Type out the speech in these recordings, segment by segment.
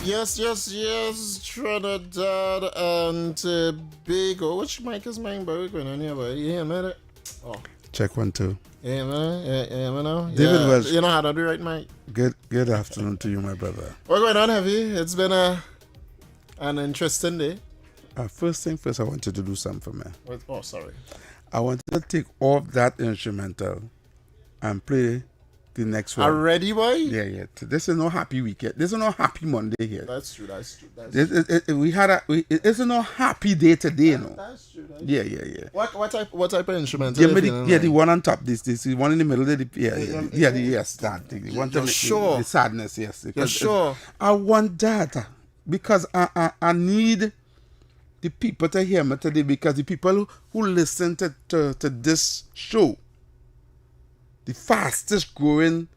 Yes, Trinidad and Tobago. Which mic is mine, boy? What's going on here, boy? You hear me? Oh. Check 1 2. Yeah, man. Yeah, man. Now. David Welch. You know how to do right, Mike? Good afternoon to you, my brother. What's going on, Heavy? It's been an interesting day. First thing first, I wanted to do something for me. Oh, sorry. I wanted to take off that instrumental and play the next one. Already, boy? Yeah. This is no happy weekend. This is no happy Monday here. That's true. It's no happy day today, you know. That's true. Yeah. What type of instrument? The one on top. This the one in the middle. Yes, that thing. You want You're sure? The sadness, yes. You're sure? I want that because I need the people to hear me today, because the people who listen to this show, the fastest growing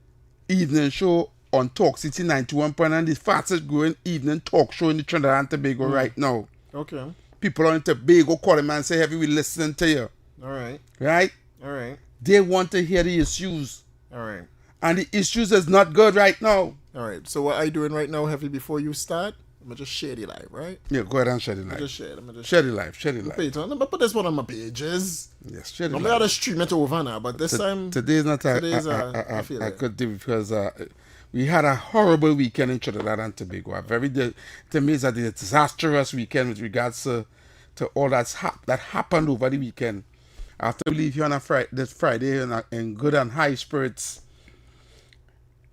evening show on Talk City 91.9, the fastest growing evening talk show in the Trinidad and Tobago right now. Okay. People on Tobago call him and say, "Have we listening to you?" All right. Right? All right. They want to hear the issues. All right. And the issues is not good right now. All right. So what are you doing right now, Heavy, before you start? I'm going to just share the live, right? Yeah, go ahead and share the live. Just share it. Share the live. Share the live. Pay it on. But put this one on my pages. Yes, share the I'm live. going to stream it over now, but this time... Today is not I could do, because we had a horrible weekend in Trinidad and Tobago. To me, it's a disastrous weekend with regards to all that happened over the weekend. I have to leave here on this Friday in good and high spirits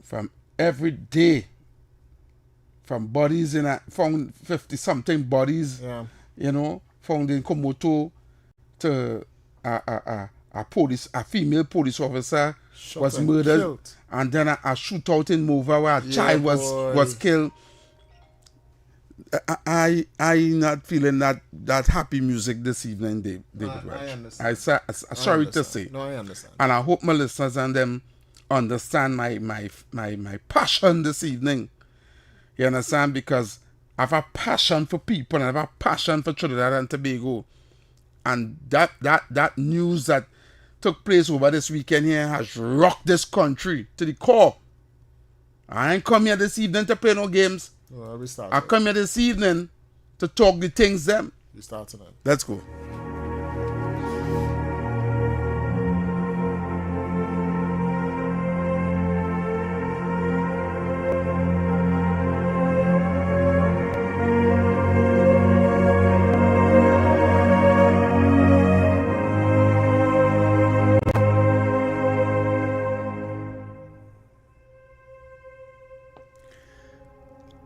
from every day. From bodies found 50-something bodies, found in Komoto, to a female police officer was murdered, killed. and then a shootout in Mova where a child was killed. I not feeling that happy music this evening, David Welch. I understand. Sorry to say. No, I understand. And I hope my listeners and them understand my passion this evening. You understand? Because I have a passion for people, and I have a passion for Trinidad and Tobago. And that news that took place over this weekend here has rocked this country to the core. I ain't come here this evening to play no games. I come here this evening to talk the things them. We start tonight. Let's go.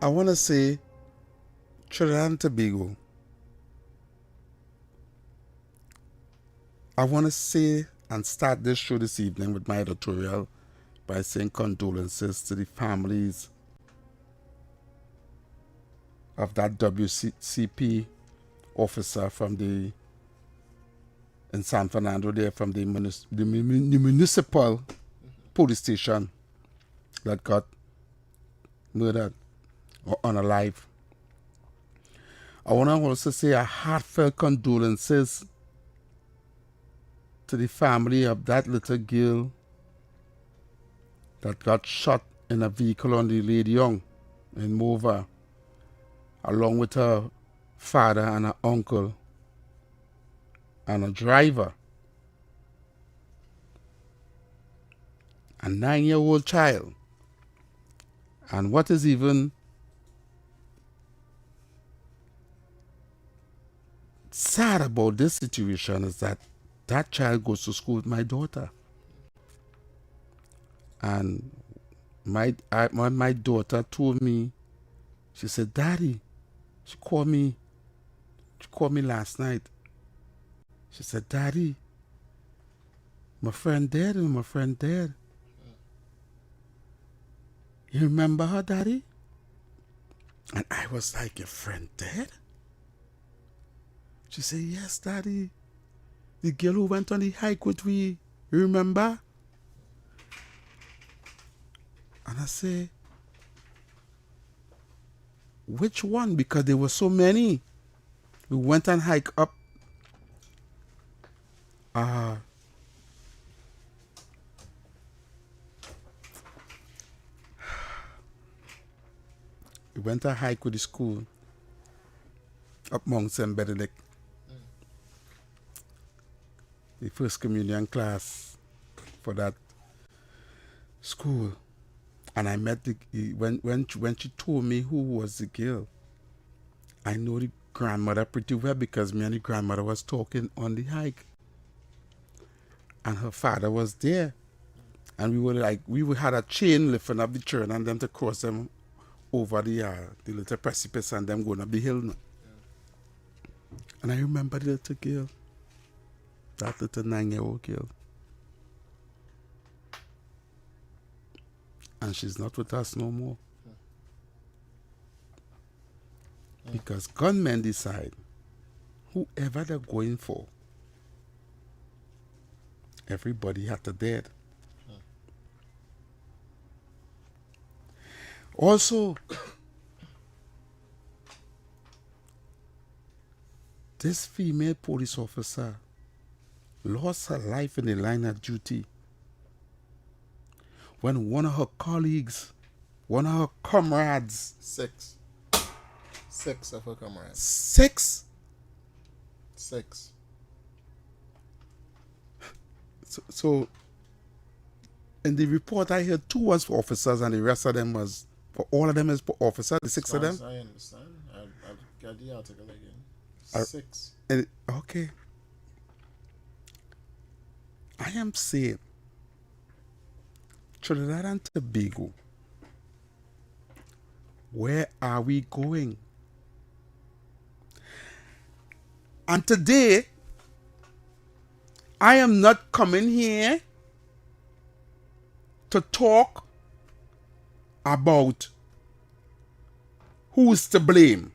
I want to say Trinidad and Tobago. I want to say and start this show this evening with my editorial by saying condolences to the families of that WCP officer in San Fernando there, from the municipal police station that got murdered or unalive. I want to also say a heartfelt condolences to the family of that little girl that got shot in a vehicle on the Lady Young in Mova, along with her father and her uncle and a driver. A 9-year-old child. And what is even sad about this situation is that child goes to school with my daughter. And when my daughter told me, she said, "Daddy," she called me last night. She said, "Daddy, my friend dead. You remember her, Daddy?" And I was like, "Your friend dead?" She said, "Yes, Daddy. The girl who went on the hike with me, you remember?" And I say, "Which one?" Because there were so many. We went and hiked up We went a hike with the school up Mount St. Benedict. The first communion class for that school. And I met when she told me who was the girl, I know the grandmother pretty well because me and the grandmother was talking on the hike. And her father was there. And we had a chain lifting up the children and them to cross them over the little precipice and them going up the hill. And I remember the little girl, that little 9-year-old girl. And she's not with us no more. Because gunmen decide whoever they're going for, everybody had to dead. Also, this female police officer lost her life in the line of duty when one of her colleagues, one of her comrades... Six of her comrades. Six? So in the report I heard 2 was for officers and the rest of them was, for all of them is for officers, the 6 of them? I understand. I've got the article again. 6. Okay. I am saying, Trinidad and Tobago, where are we going? And today, I am not coming here to talk about who's to blame.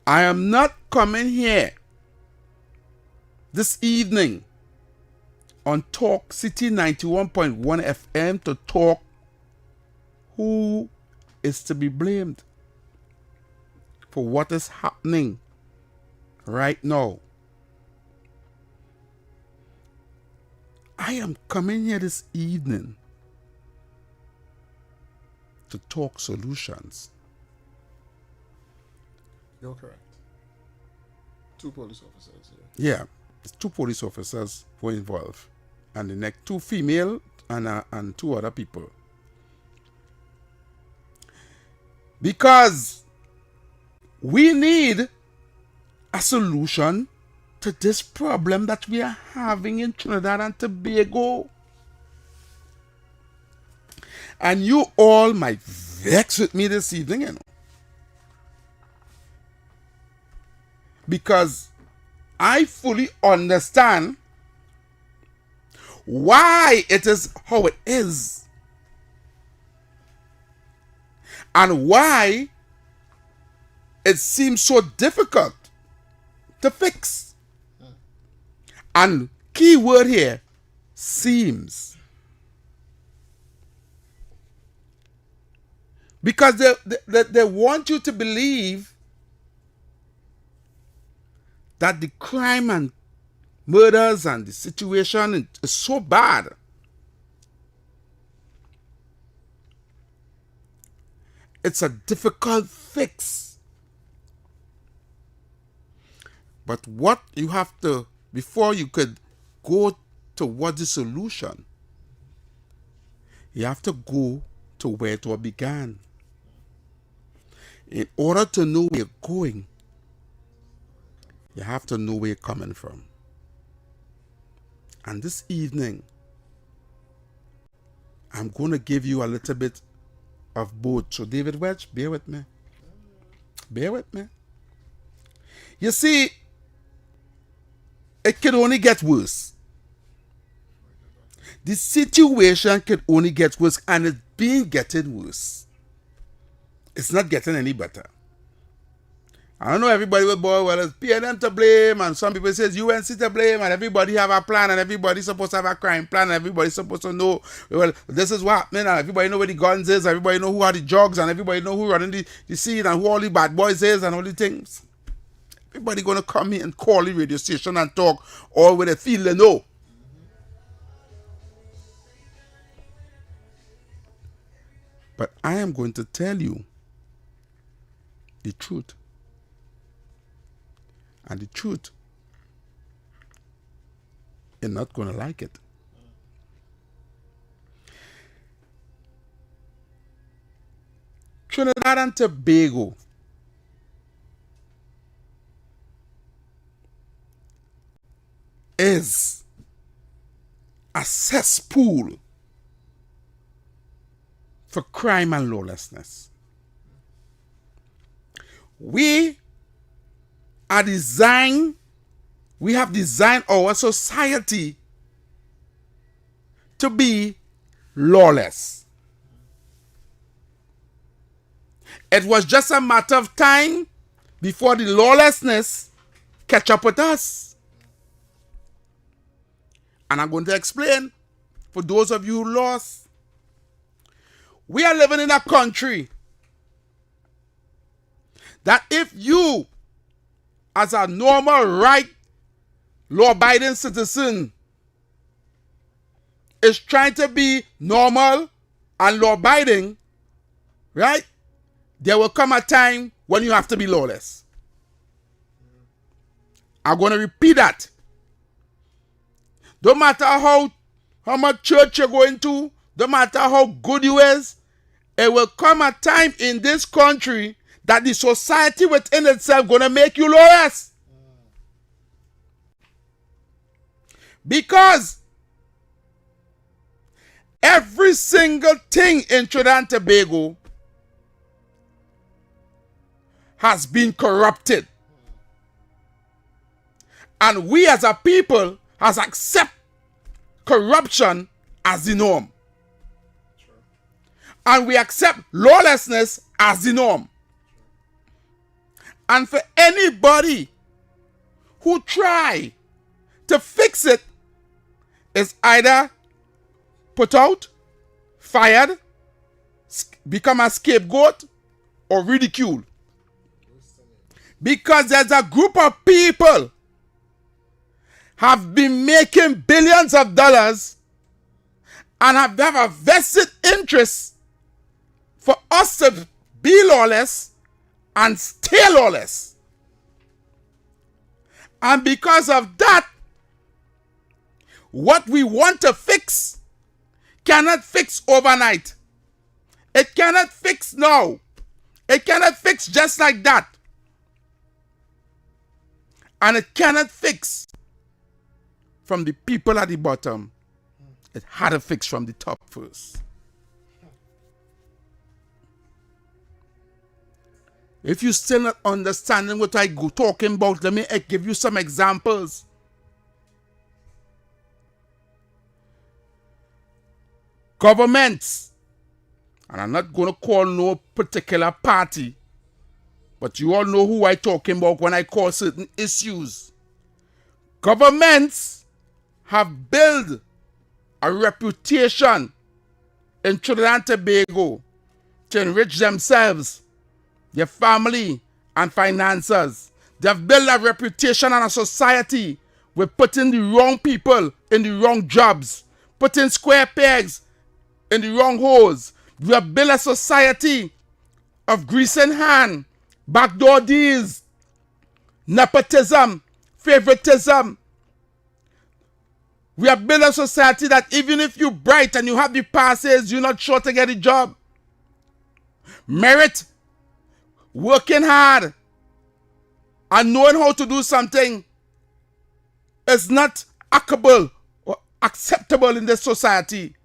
I am not coming here this evening on Talk City 91.1 FM to talk who is to be blamed for what is happening right now. I am coming here this evening to talk solutions. You're correct. 2 police officers here. Yeah, 2 police officers were involved, and the next 2 female and 2 other people. Because we need a solution to this problem that we are having in Trinidad and Tobago. And you all might vex with me this evening, you know. Because I fully understand why it is how it is. And why it seems so difficult to fix. And key word here, seems. Because they want you to believe that the crime and murders and the situation is so bad. It's a difficult fix. But what you have to, before you could go toward the solution, you have to go to where it all began. In order to know where you're going, you have to know where you're coming from. And this evening, I'm going to give you a little bit of both. So David Welch, bear with me. Bear with me. You see, it can only get worse. The situation can only get worse, and it's been getting worse. It's not getting any better. I don't know, everybody will boy, well, it's PNM to blame, and some people say it's UNC to blame, and everybody have a plan, and everybody's supposed to have a crime plan, and everybody's supposed to know, well, this is what happening, and everybody know where the guns is, everybody know who are the drugs, and everybody know who running the scene, and who all the bad boys is, and all the things. Everybody gonna come here and call the radio station and talk all where they feel they know. But I am going to tell you the truth. And the truth, you're not going to like it. Trinidad and Tobago is a cesspool for crime and lawlessness. We have designed our society to be lawless. It was just a matter of time before the lawlessness catch up with us. And I'm going to explain for those of you who lost. We are living in a country that if you, as a normal, right, law-abiding citizen, is trying to be normal and law-abiding, right, there will come a time when you have to be lawless. I'm going to repeat that. Don't matter how much church you're going to, don't matter how good you is, it will come a time in this country that the society within itself going to make you lawless. Because every single thing in Trinidad and Tobago has been corrupted. And we as a people has accepted corruption as the norm. And we accept lawlessness as the norm. And for anybody who try to fix it, is either put out, fired, become a scapegoat, or ridiculed. Because there's a group of people have been making billions of dollars and have a vested interest for us to be lawless and stay lawless. And because of that, what we want to fix cannot fix overnight. It cannot fix now. It cannot fix just like that. And it cannot fix from the people at the bottom. It had to fix from the top first. If you still not understanding what I go talking about, let me give you some examples. Governments, and I'm not going to call no particular party, but you all know who I'm talking about when I call certain issues. Governments have built a reputation in Trinidad and Tobago to enrich themselves, their family, and finances. They've built a reputation and a society with putting the wrong people in the wrong jobs, putting square pegs in the wrong holes. We have built a society of grease in hand, backdoor deals, nepotism, favoritism. We have built a society that even if you're bright and you have the passes, you're not sure to get a job. Merit, working hard, and knowing how to do something is not acceptable or acceptable in this society.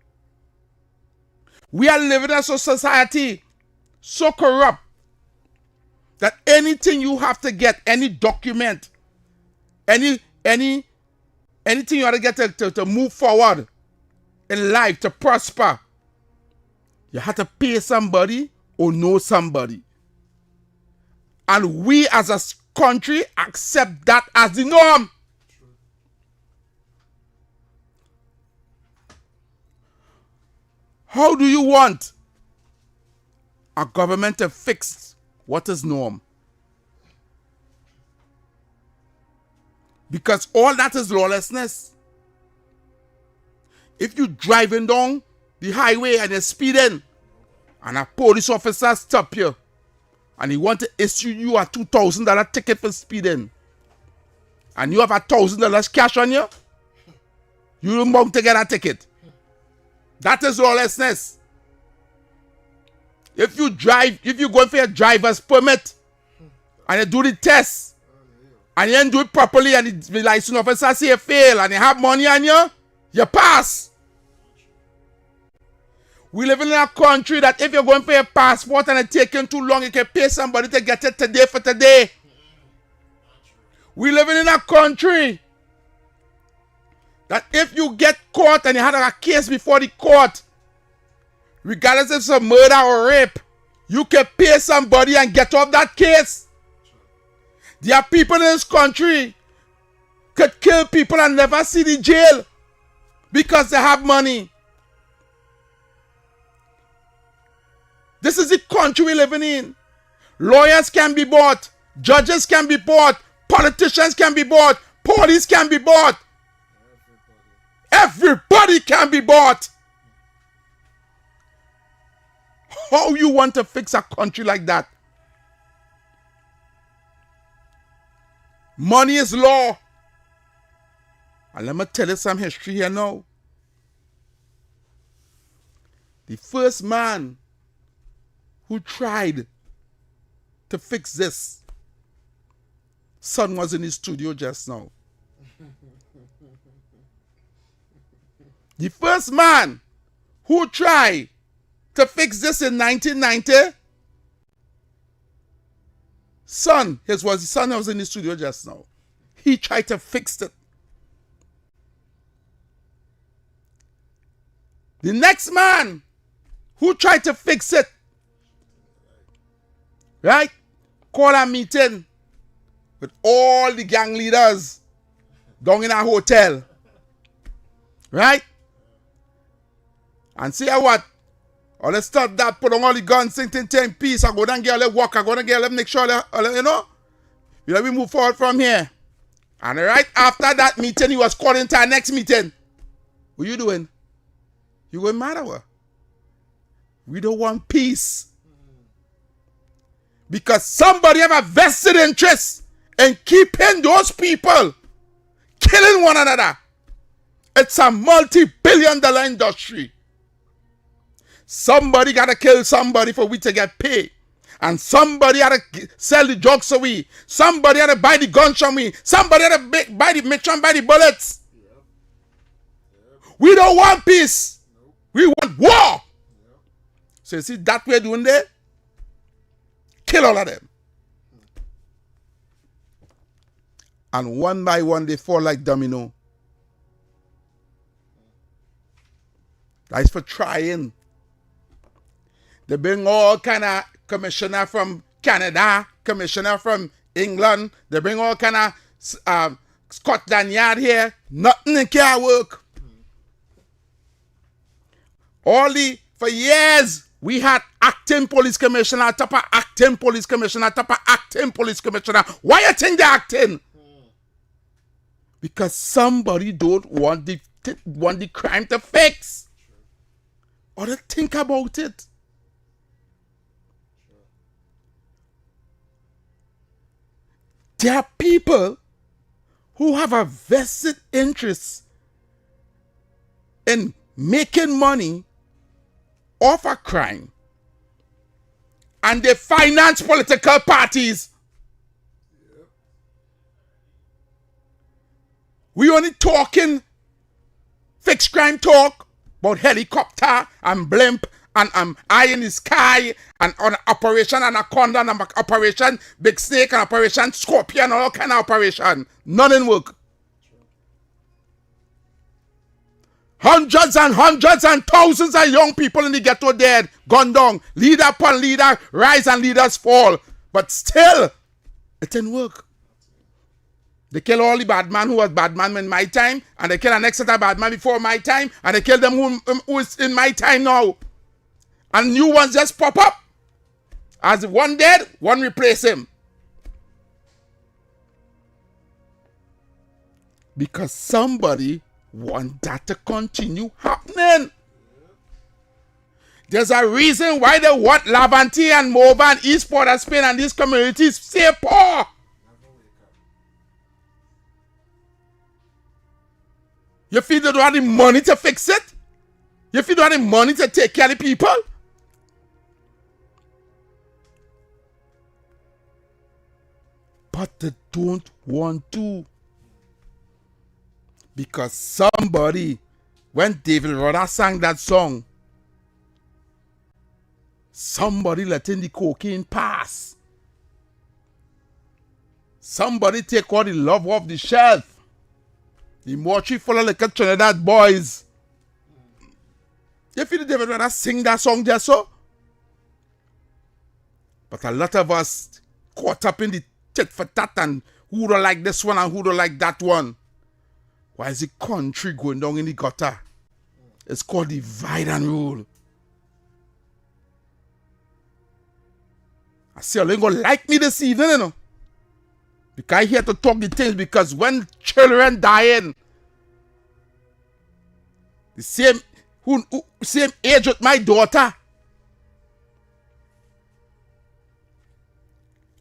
We are living in a society so corrupt that anything you have to get, any document, anything you have to get to move forward in life, to prosper, you have to pay somebody or know somebody. And we as a country accept that as the norm. How do you want a government to fix what is norm? Because all that is lawlessness. If you're driving down the highway and you're speeding and a police officer stop you, and he want to issue you a $2,000 ticket for speeding, and you have $1,000 cash on you, you don't want to get a ticket. That is lawlessness. If you go for a driver's permit, and you do the test, and you didn't do it properly, and the license officer say you fail, and you have money on you, you pass. We live in a country that if you're going for a passport and it's taking too long, you can pay somebody to get it today for today. We live in a country that if you get caught and you had a case before the court, regardless if it's a murder or rape, you can pay somebody and get off that case. There are people in this country could kill people and never see the jail because they have money. This is the country we're living in. Lawyers can be bought. Judges can be bought. Politicians can be bought. Police can be bought. Everybody can be bought. How you want to fix a country like that? Money is law. And let me tell you some history here now. The first man who tried to fix this, son was in his studio just now. The first man who tried to fix this in 1990, his son was in the studio just now. He tried to fix it. The next man who tried to fix it, right, call a meeting with all the gang leaders down in a hotel, right, and say what? Or let's stop that, put on all the guns, sing, peace, I go down, get a walk, I go down, get a make sure, let me move forward from here. And right after that meeting, he was called into our next meeting. What you doing? You going mad or what? We don't want peace. Because somebody have a vested interest in keeping those people killing one another. It's a multi-billion-dollar industry. Somebody got to kill somebody for we to get paid. And somebody had to sell the drugs away. Somebody had to buy the guns from me. Somebody had to buy the bullets. We don't want peace. We want war. So you see that we're doing there? Kill all of them. And one by one they fall like domino. That's for trying. They bring all kind of commissioner from Canada, commissioner from England. They bring all kind of Scotland Yard here. Nothing can work. For years, we had acting police commissioner, top of acting police commissioner, top of acting police commissioner. Why you think they're acting? Because somebody don't want the crime to fix. Or to think about it. There are people who have a vested interest in making money off a crime, and they finance political parties. We only talking fixed crime talk about helicopter and blimp and eye in the sky and on Operation Anaconda and Operation Big Snake and Operation Scorpion and all kind of operation. None in work. Hundreds and thousands of young people in the ghetto dead, gone down, leader upon leader, rise and leaders fall. But still, it didn't work. They kill all the bad man who was bad man in my time, and they kill the next set of bad man before my time, and they kill them who is in my time now. And new ones just pop up. As one dead, one replace him. Because somebody want that to continue happening. There's a reason why they want Levante and Mova and East Port of Spain and these communities stay poor. You feel they don't have the money to fix it? You feel they don't have the money to take care of the people? But they don't want to. Because somebody, when David Rudder sang that song, somebody letting the cocaine pass. Somebody take all the love off the shelf. The mortuary full of like Trinidad boys. You feel David Rudder sing that song there so? But a lot of us caught up in the tit for tat and who don't like this one and who don't like that one. Why is the country going down in the gutter? It's called divide and rule. I see you ain't gonna like me this evening, you know. Because I here to talk the things because when children dying, the same same age with my daughter,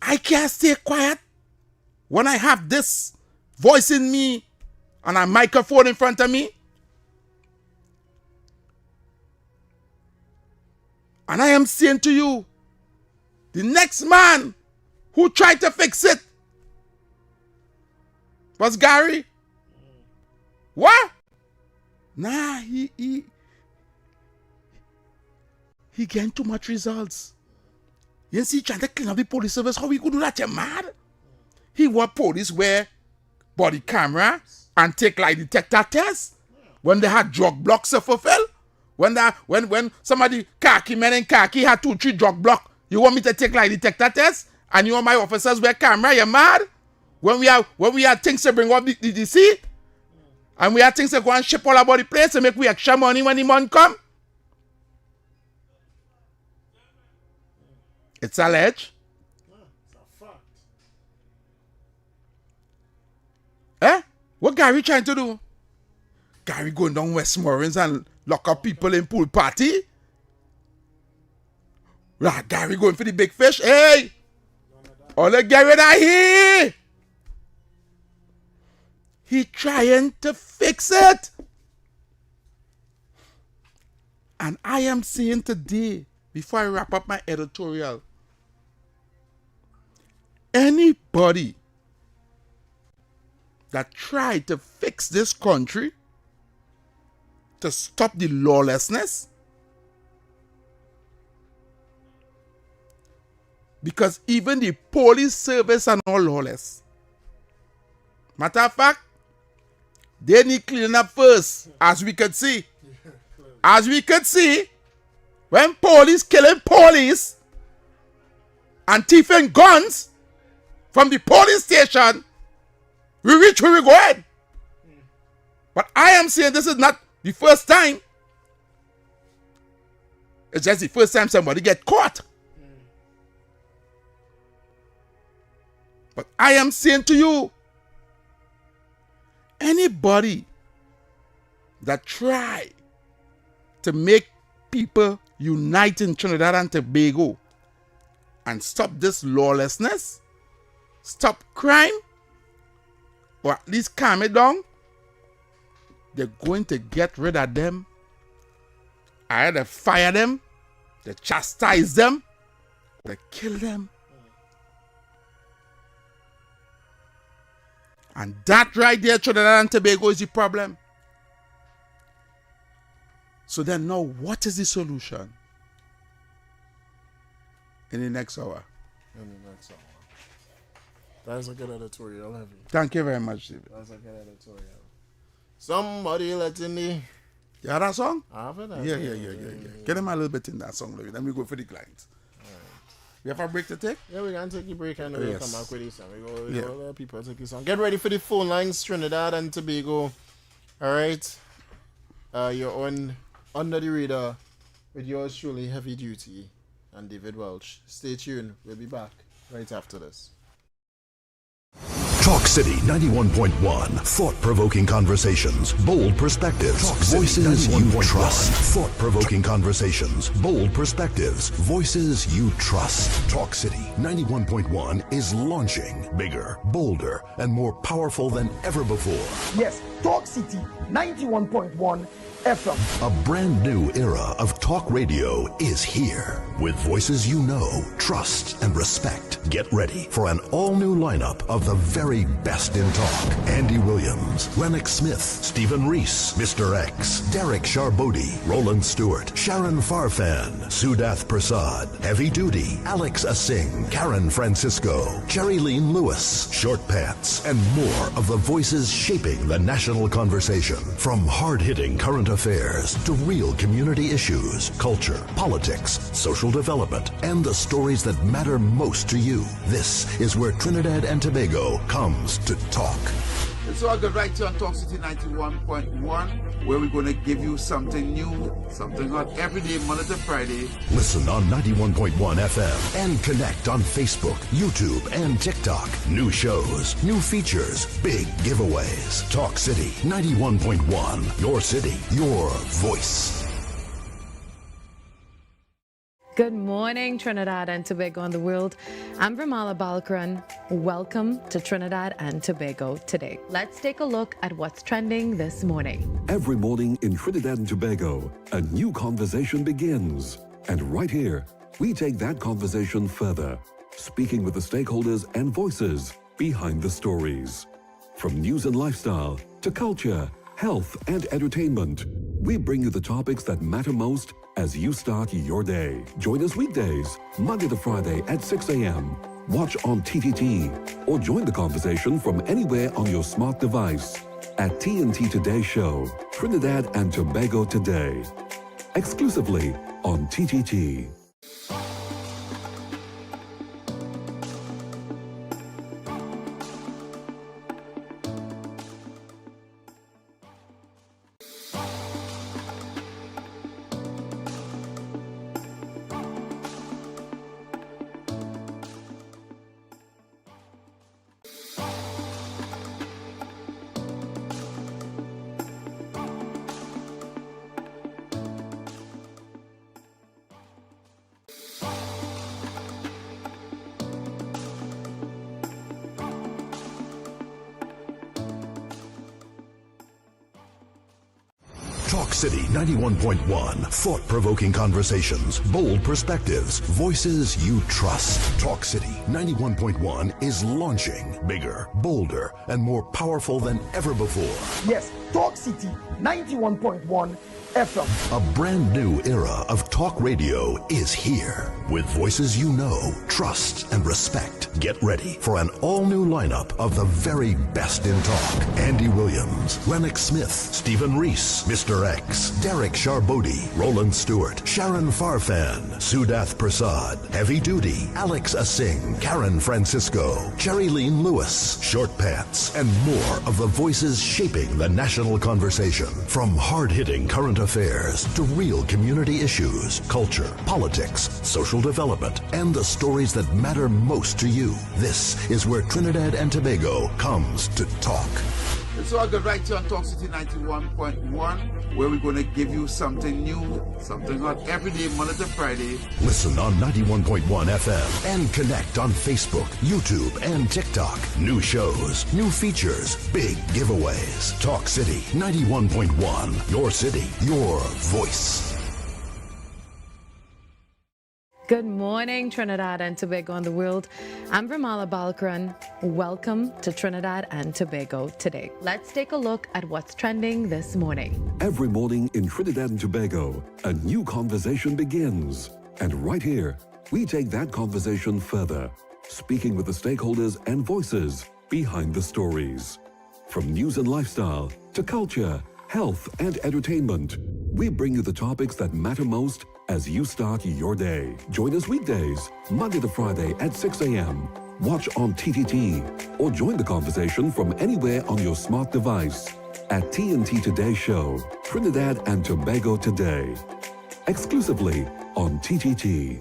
I can't stay quiet when I have this voice in me and a microphone in front of me. And I am saying to you, the next man who tried to fix it was Gary. What? Nah, he getting too much results. You see, trying to clean up the police service, how he could do that? You mad? He want police wear body camera and take lie detector tests when they had drug blocks to fulfill. When somebody khaki men in khaki had 2-3 drug block, you want me to take lie detector tests and you want my officers wear camera? You mad? When we have things to bring up the DC and we have things to go and ship all about the place to make we extra money when the money come. It's alleged. It's a fact. Eh? What Gary trying to do? Gary going down Westmoreland and lock up people in pool party? Right, Gary going for the big fish? Hey! All the Gary that here! He trying to fix it. And I am saying today, before I wrap up my editorial, anybody that tried to fix this country, to stop the lawlessness, because even the police service are not lawless. Matter of fact, they need cleaning up first, as we could see. As we could see, when police killing police and thieving guns from the police station, we reach where we going. But I am saying this is not the first time. It's just the first time somebody get caught. But I am saying to you, anybody that try to make people unite in Trinidad and Tobago and stop this lawlessness, stop crime, or at least calm it down, they're going to get rid of them. Either fire them, they chastise them, they kill them. And that right there, Trinidad and Tobago, is the problem. So then now, what is the solution? In the next hour. In the next hour. That's a good editorial, heavy. Thank you very much, David. That's a good editorial. Somebody let in the... You heard that song? I have it. Yeah. Get him a little bit in that song, Louis. Then we go for the clients. We have a break to take? Yeah, we're going to take a break and we'll come back with this song. We go let people take this song. Get ready for the phone lines, Trinidad and Tobago. All right. You're on Under the Radar with yours truly, Heavy Duty, and David Welch. Stay tuned. We'll be back right after this. Talk City 91.1. Thought-provoking conversations, bold perspectives, voices you trust. Thought-provoking conversations, bold perspectives, voices you trust. Talk City 91.1 is launching bigger, bolder, and more powerful than ever before. Yes, Talk City 91.1 FM. A brand new era of talk radio is here. With voices you know, trust, and respect. Get ready for an all-new lineup of the very best in talk. Andy Williams, Lennox Smith, Stephen Reese, Mr. X, Derek Charbodi, Roland Stewart, Sharon Farfan, Sudath Prasad, Heavy Duty, Alex Asing, Karen Francisco, Cherry-Leen Lewis, Short Pants, and more of the voices shaping the national conversation. From hard-hitting current affairs to real community issues, culture, politics, social development, and the stories that matter most to you. This is where Trinidad and Tobago comes to talk. It's all good right here on Talk City 91.1, where we're going to give you something new, something hot every day, Monday to Friday. Listen on 91.1 FM and connect on Facebook, YouTube, and TikTok. New shows, new features, big giveaways. Talk City 91.1. Your city, your voice. Good morning, Trinidad and Tobago and the world. I'm Vermala Balkaran. Welcome to Trinidad and Tobago today. Let's take a look at what's trending this morning. Every morning in Trinidad and Tobago, a new conversation begins. And right here, we take that conversation further, speaking with the stakeholders and voices behind the stories. From news and lifestyle to culture, health, and entertainment, we bring you the topics that matter most as you start your day. Join us weekdays, Monday to Friday at 6 a.m. Watch on TTT or join the conversation from anywhere on your smart device at TNT Today Show, Trinidad and Tobago Today, exclusively on TTT. Talk City 91.1. Thought-provoking conversations, bold perspectives, voices you trust. Talk City 91.1 is launching bigger, bolder, and more powerful than ever before. Yes, Talk City 91.1 FM. A brand new era of talk radio is here. With voices you know, trust, and respect. Get ready for an all-new lineup of the very best in talk. Andy Williams, Lennox Smith, Stephen Reese, Mr. X, Derek Charbodi, Roland Stewart, Sharon Farfan, Sudath Prasad, Heavy Duty, Alex Asing, Karen Francisco, Cherry-Leen Lewis, Short Pants, and more of the voices shaping the national conversation. From hard-hitting current affairs to real community issues, culture, politics, social development, and the stories that matter most to you. This is where Trinidad and Tobago comes to talk. It's all good right here on Talk City 91.1, where we're going to give you something new, something hot every day, Monday to Friday. Listen on 91.1 FM and connect on Facebook, YouTube, and TikTok. New shows, new features, big giveaways. Talk City 91.1. Your city, your voice. Good morning, Trinidad and Tobago and the world. I'm Vermala Balkaran. Welcome to Trinidad and Tobago today. Let's take a look at what's trending this morning. Every morning in Trinidad and Tobago, a new conversation begins. And right here, we take that conversation further, speaking with the stakeholders and voices behind the stories. From news and lifestyle to culture, health, and entertainment, we bring you the topics that matter most as you start your day. Join us weekdays, Monday to Friday at 6 a.m. Watch on TTT or join the conversation from anywhere on your smart device at TNT Today Show, Trinidad and Tobago Today, exclusively on TTT.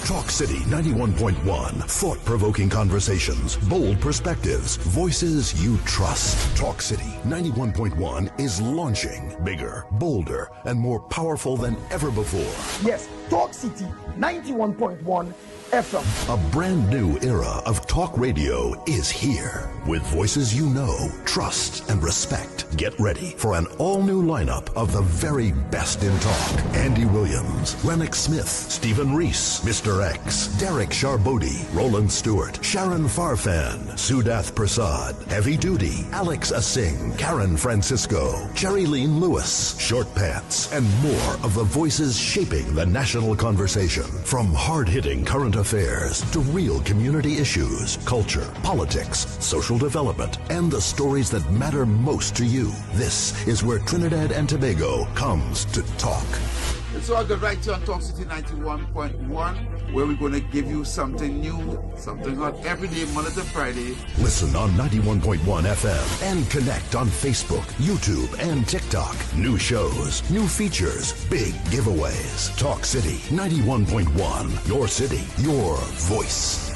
Talk City 91.1. Thought-provoking conversations, bold perspectives, voices you trust. Talk City 91.1 is launching bigger, bolder, and more powerful than ever before. Yes, Talk City 91.1 FM. A brand new era of talk radio is here. With voices you know, trust, and respect. Get ready for an all-new lineup of the very best in talk. Andy Williams, Lennox Smith, Stephen Reese, Mr. X, Derek Charbodi, Roland Stewart, Sharon Farfan, Sudath Prasad, Heavy Duty, Alex Asing, Karen Francisco, Jerry Lean Lewis, Short Pants, and more of the voices shaping the national conversation. From hard-hitting current affairs to real community issues, culture, politics, social development, and the stories that matter most to you. This is where Trinidad and Tobago comes to talk. It's all good right here on Talk City 91.1, where we're going to give you something new, something hot every day, Monday to Friday. Listen on 91.1 FM and connect on Facebook, YouTube, and TikTok. New shows, new features, big giveaways. Talk City 91.1. Your city, your voice.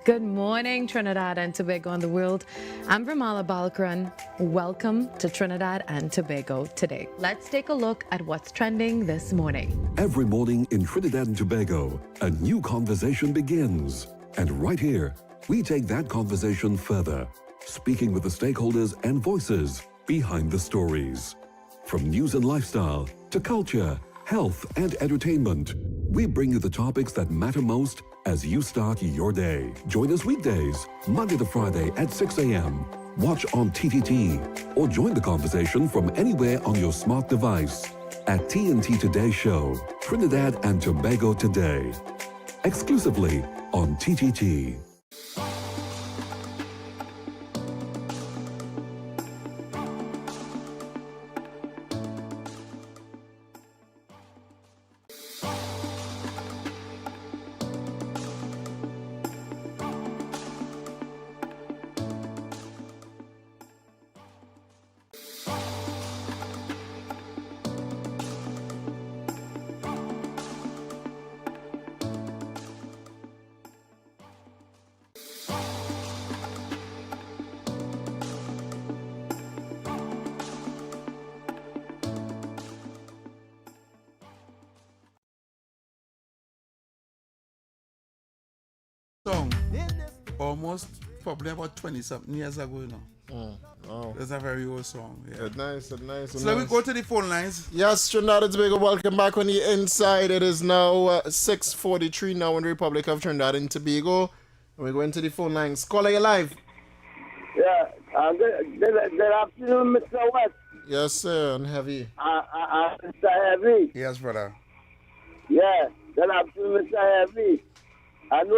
Good morning, Trinidad and Tobago and the world. I'm Vermala Balkaran. Welcome to Trinidad and Tobago today. Let's take a look at what's trending this morning. Every morning in Trinidad and Tobago, a new conversation begins. And right here, we take that conversation further, speaking with the stakeholders and voices behind the stories. From news and lifestyle to culture, health, and entertainment, we bring you the topics that matter most as you start your day. Join us weekdays, Monday to Friday at 6 a.m. Watch on TTT or join the conversation from anywhere on your smart device at TNT Today Show, Trinidad and Tobago Today, exclusively on TTT. Song almost probably about 20-something years ago, you know. Oh. That's a very old song. Yeah. Nice. So let me go to the phone lines. Yes, Trinidad and Tobago, welcome back on the inside. It is now 6:43 now in the Republic of Trinidad and Tobago. And we're going to the phone lines. Caller, you live. Yeah, good afternoon, Mr. West. Yes, sir, and Heavy. Mr. Heavy. Yes, brother. Yeah, good afternoon, Mr. Heavy. I know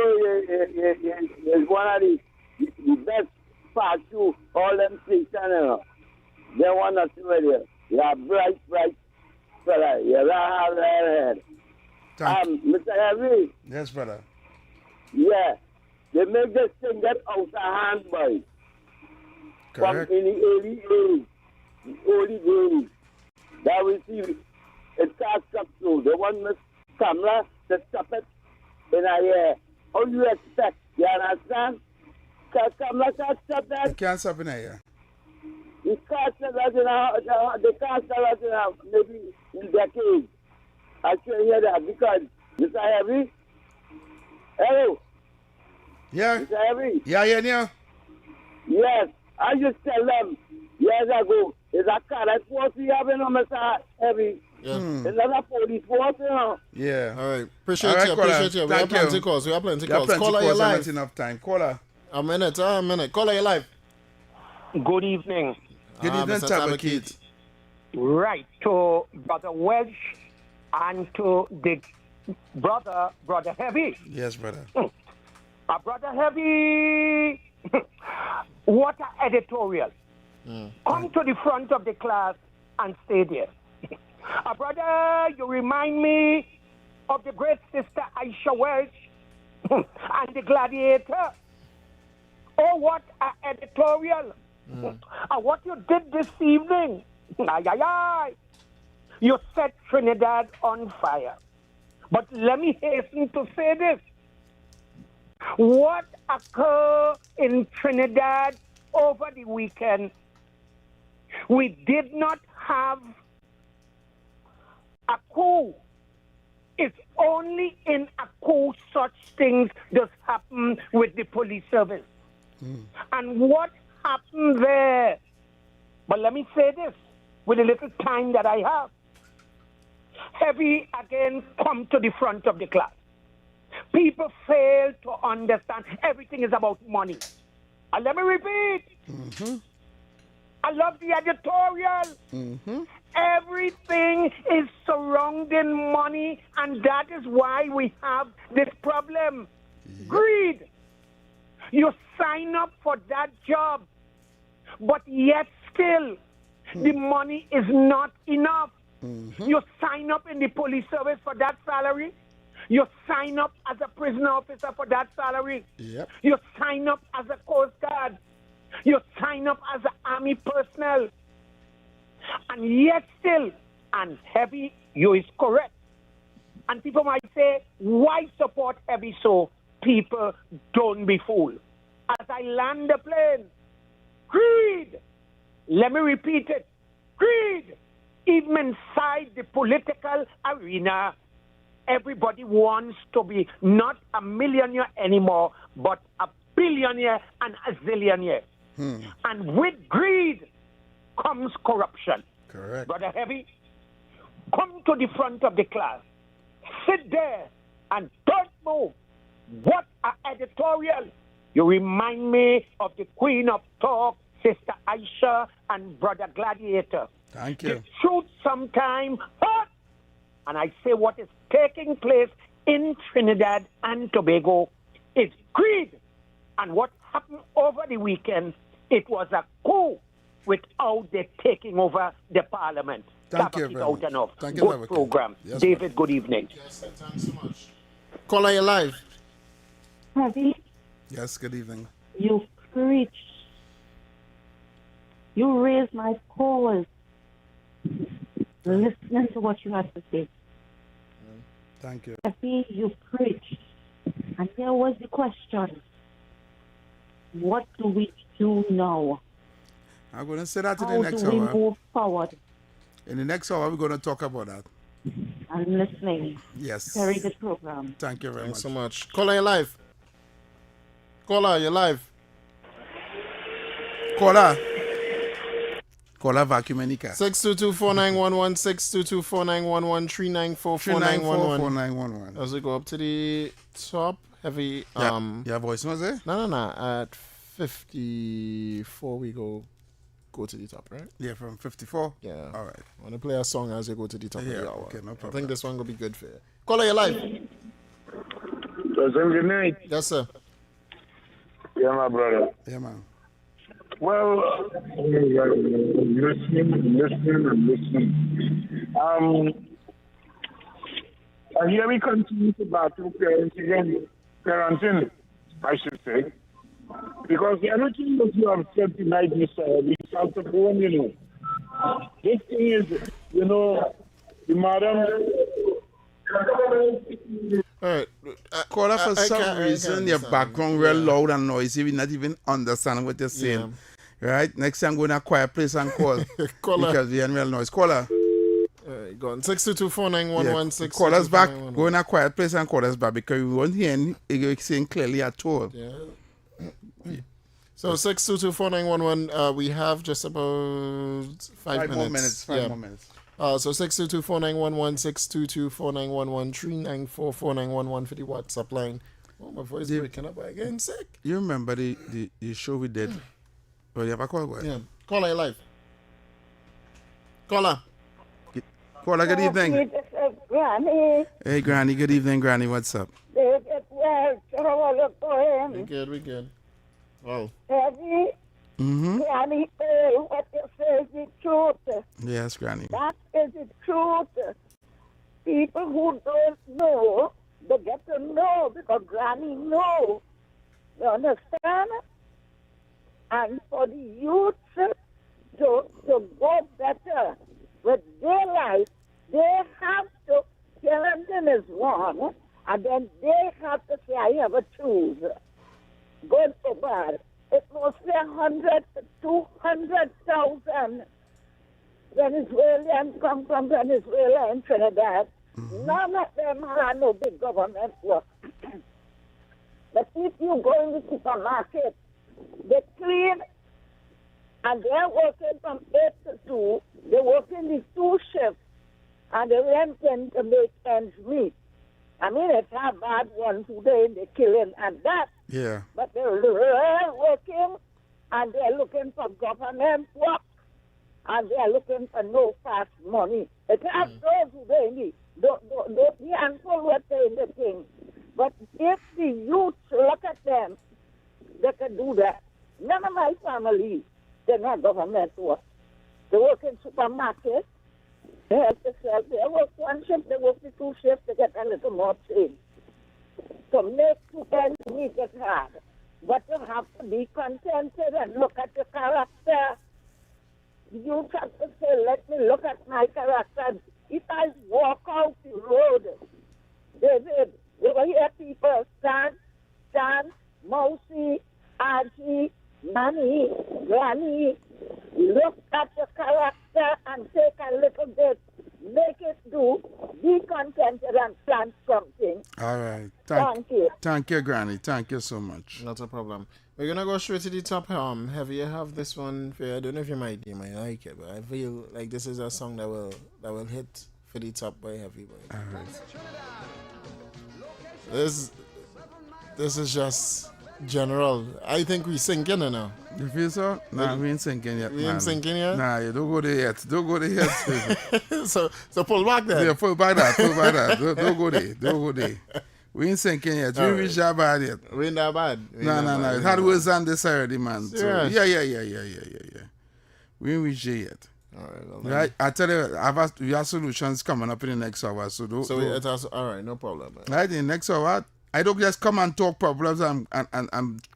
you're one of the best parts to all them stations, you know. They want us to radio. You're bright fella. You're right. Mr. Heavy. Yes, brother. Yeah, they make this thing get out of hand, boy. Correct. From in the early days, that we see it starts up through. They want Miss camera to stop it in a year. How do you expect? You understand? Camera can't stop that. You can't stop in here. You can't stop that they can't stop that maybe in decades. I can hear that because Mr. Heavy. Hello? Yeah. Mr. Heavy? Yeah. Yes. I just tell them years ago, is a car that force we have in Mr. Heavy. Yeah. Another police force, you know. Yeah. All right. Appreciate you. We have plenty of calls. Caller, you live. Not enough time. Caller. A minute. Caller, you live. Good evening. Good evening, Mr. Tabakit. Right, to Brother Welch and to the Brother Heavy. Yes, brother. Brother Heavy, what an editorial. Come to the front of the class and stay there. Brother, you remind me of the great sister Aisha Welch and the gladiator. Oh, what an editorial. What you did this evening. You set Trinidad on fire. But let me hasten to say this. What occurred in Trinidad over the weekend, we did not have a coup. It's only in a coup such things does happen with the police service. And what happened there? But let me say this with the little time that I have. Heavy again come to the front of the class. People fail to understand everything is about money. And let me repeat. I love the editorial. Everything is surrounding money, and that is why we have this problem. Greed. You sign up for that job, but yet still the money is not enough. You sign up in the police service for that salary. You sign up as a prison officer for that salary. You sign up as a Coast Guard. You sign up as an army personnel. And yet still, and Heavy, you is correct. And people might say, why support Heavy so? People, don't be fooled. As I land the plane, greed. Let me repeat it. Greed. Even inside the political arena, everybody wants to be not a millionaire anymore, but a billionaire and a zillionaire. And with greed comes corruption. Correct. Brother Heavy, come to the front of the class. Sit there and don't move. What an editorial. You remind me of the Queen of Talk, Sister Aisha, and Brother Gladiator. Thank you. The truth sometimes hurts. And I say what is taking place in Trinidad and Tobago is greed. And what happened over the weekend, it was a coup without the taking over the parliament. Thank you very much. Enough. Thank you, good program. Yes, David, good evening. Yes, sir. Thanks so much. Caller, you live. Heavy, Yes, good evening. you preach. You raise my cause. Listening to what you have to say. Thank you. Heavy, you preach. And there was the question. What do we do now? I'm going to say that in How the next do we hour. move forward? In the next hour, we're going to talk about that. I'm listening. Yes. Very good program. Thank you very Thanks so much. much. Caller, you live. Caller, you live. Caller. Caller, vacuum any car. 622-4911, 622-4911, 394-4911. As we go up to the top, Heavy. Your voice was there? No. At 54, we go to the top, right? Yeah, from 54? Yeah. All right. I want to play a song as you go to the top of the hour. Okay, no problem. I think this one will be good for you. Caller, you live. Good night. Yes, sir. Yeah, my brother. Yeah, man. Well, I'm listening. And here we continue to battle parenting, I should say. Because everything that you have said tonight, Mr. We start to go on, you know. This thing is, you know, the madam. All right. Caller, for some reason, your background real loud and noisy. We're not even understanding what you're saying. Right? Next time, go in a quiet place and call. Caller. Because we're in real noise. Caller. Go on. 622-4911. Call us back. Go in a quiet place and call us back because we won't hear you saying clearly at all. Yeah. So 622-4911. We have just about 5 minutes. 5 more minutes. So 622-4911, 622-4911, 394-4911 for the WhatsApp line. Oh, my voice is breaking up again. Sick. You remember the show we did? Oh, you have a call? Yeah. Caller, you live. Caller. Caller, good evening. Granny. Hey, Granny. Good evening, Granny. What's up? We good. Wow. Heavy. Granny, what you say is the truth. Yes, Granny. That is the truth. People who don't know, they get to know because Granny knows. You understand? And for the youth to go better with their life, they have to parenting is one, and then they have to say, I have a choose. Good or bad. It must be 100 to 200,000 Venezuelans come from Venezuela and Trinidad. None of them have no big government work. But if you go in the supermarket, they clean, and they're working from 8 to 2. They work in the 2 shifts, and they're renting to make ends meet. I mean, it's not bad ones who they're killing and that. Yeah. But they're working, and they're looking for government work, and they're looking for no fast money. It's not those who they need. Don't be handful what they're in the thing. But if the youth look at them, they can do that. None of my family, they're not government work. They work in supermarkets. They have to sell. They work 1 shift, they work the 2 shifts to get a little more change. To make 2 ends meet is hard. But you have to be contented and look at your character. You have to say, let me look at my character. If I walk out the road, David, you will hear people stand, Mousy, Auntie, Nanny, Granny. Look at your character and take a little bit. Make it do. Be contented and plant something. All right. Thank you. Thank you, Granny. Thank you so much. Not a problem. We're going to go straight to the top. Heavy, you have this one for you. I don't know if you might like it, but I feel like this is a song that will hit for the top by Heavy. Boy. All right. This is just general. I think we sinking now. You feel so? Nah, we ain't sinking yet. We ain't sinking yet? Nah, you don't go there yet. Don't go there yet. so pull back there. Yeah, pull back that. Don't go there. Don't go there. We ain't sinking yet. We ain't reached that bad yet. We ain't that bad. No. It had words on this already, man. So, Serious? Yeah. We ain't reached it yet. All right. I tell you, we have solutions coming up in the next hour. So all right, no problem. Man. Right, in the next hour, I don't just come and talk problems and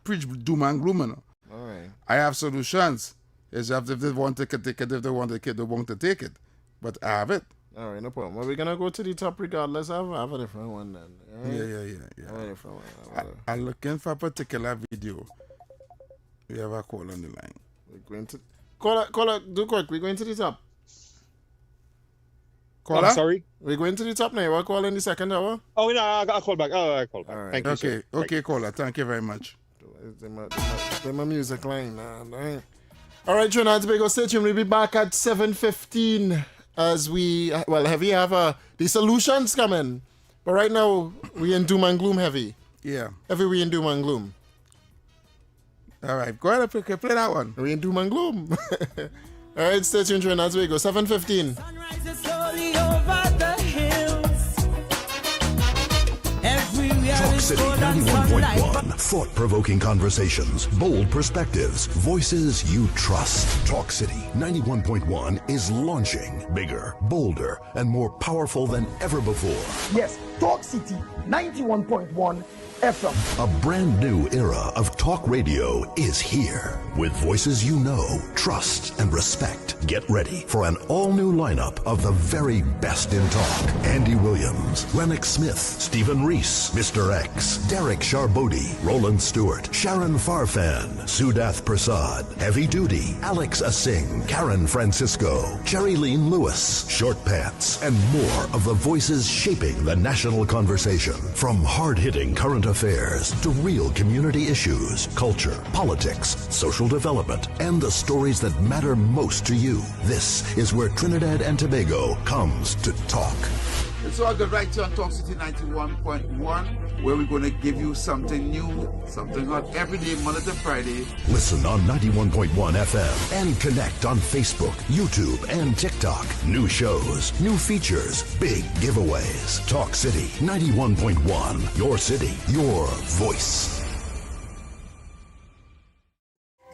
preach doom and gloom. You know. All right. I have solutions. It's just if they want to take it, if they want to take it, they want to take it. But I have it. All right, no problem. Well, we're going to go to the top regardless. I have a different one then. Right? Yeah. I have a different one. I'm looking for a particular video. We have a call on the line. We're going to... Caller, do quick. We're going to the top. Caller? I'm sorry? We're going to the top now. We'll call in the second hour. Oh, no, I'll call back. I'll call back. All right. Thank you, sir. Okay, caller. Thank you very much. It's my music line, man. Right? All right, Trinidad Tobago, stay tuned. We'll be back at 7:15 as we... Heavy have the solutions coming. But right now, we in doom and gloom, Heavy. Yeah. Heavy, we in doom and gloom. All right, go ahead and play that one. We in doom and gloom. All right, stay tuned, Trinidad Tobago, 7:15. Sunrise is slowly over the hills. Talk City 91.1. Thought-provoking conversations, bold perspectives, voices you trust. Talk City 91.1 is launching bigger, bolder, and more powerful than ever before. Yes, Talk City 91.1 FM. A brand new era of talk radio is here. With voices you know, trust, and respect. Get ready for an all-new lineup of the very best in talk. Andy Williams, Lennox Smith, Stephen Reese, Mr. X, Derek Charbodi, Roland Stewart, Sharon Farfan, Sudath Prasad, Heavy Duty, Alex Asing, Karen Francisco, Jerry Lean Lewis, Short Pants, and more of the voices shaping the national conversation. From hard-hitting current affairs to real community issues, culture, politics, social development, and the stories that matter most to you. This is where Trinidad and Tobago comes to talk. It's all good right here on Talk City 91.1, where we're going to give you something new, something hot every day, Monday to Friday. Listen on 91.1 FM and connect on Facebook, YouTube, and TikTok. New shows, new features, big giveaways. Talk City 91.1. Your city, your voice.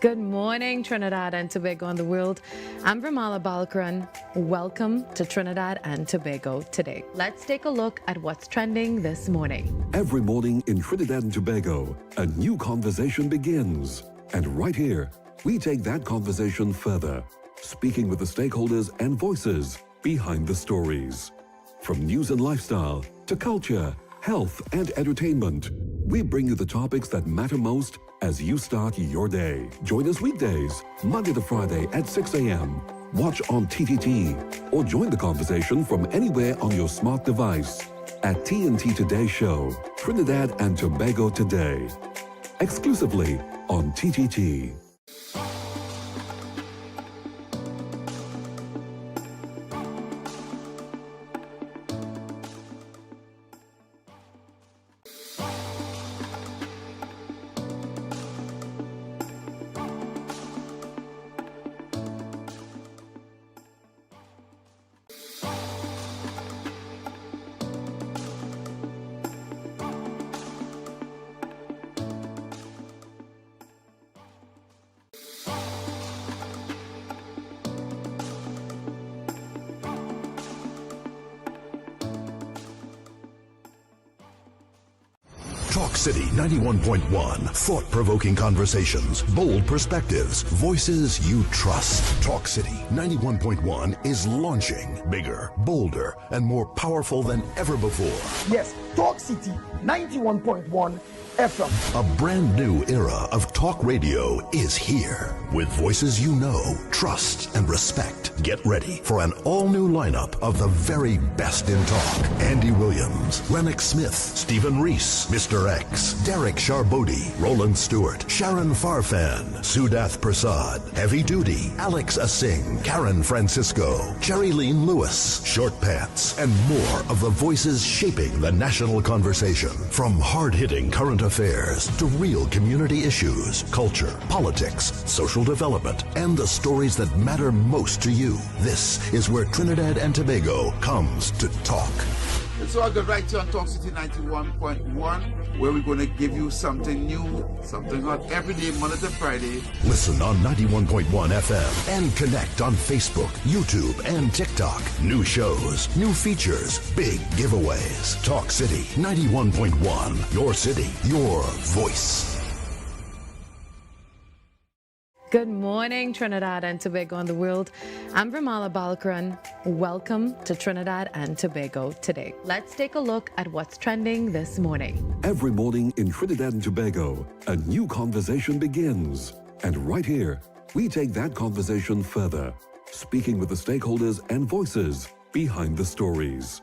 Good morning, Trinidad and Tobago and the world. I'm Vermala Balkaran. Welcome to Trinidad and Tobago today. Let's take a look at what's trending this morning. Every morning in Trinidad and Tobago, a new conversation begins. And right here, we take that conversation further, speaking with the stakeholders and voices behind the stories. From news and lifestyle to culture, health, and entertainment, we bring you the topics that matter most as you start your day. Join us weekdays, Monday to Friday at 6 a.m. Watch on TTT or join the conversation from anywhere on your smart device at TNT Today Show, Trinidad and Tobago Today, exclusively on TTT. Talk City 91.1. Thought-provoking conversations, bold perspectives, voices you trust. Talk City 91.1 is launching bigger, bolder, and more powerful than ever before. Yes, Talk City 91.1 FM. A brand new era of talk radio is here. With voices you know, trust, and respect. Get ready for an all-new lineup of the very best in talk. Andy Williams, Lennox Smith, Stephen Reese, Mr. X, Derek Charbodi, Roland Stewart, Sharon Farfan, Sudath Prasad, Heavy Duty, Alex Asing, Karen Francisco, Jerry Lean Lewis, Short Pants, and more of the voices shaping the national conversation. From hard-hitting current affairs to real community issues, culture, politics, social development, and the stories that matter most to you. This is where Trinidad and Tobago comes to talk. It's all good right here on Talk City 91.1, where we're going to give you something new, something hot every day, Monday to Friday. Listen on 91.1 FM and connect on Facebook, YouTube, and TikTok. New shows, new features, big giveaways. Talk City 91.1. Your city, your voice. Good morning, Trinidad and Tobago and the world. I'm Vermala Balkaran. Welcome to Trinidad and Tobago today. Let's take a look at what's trending this morning. Every morning in Trinidad and Tobago, a new conversation begins. And right here, we take that conversation further, speaking with the stakeholders and voices behind the stories.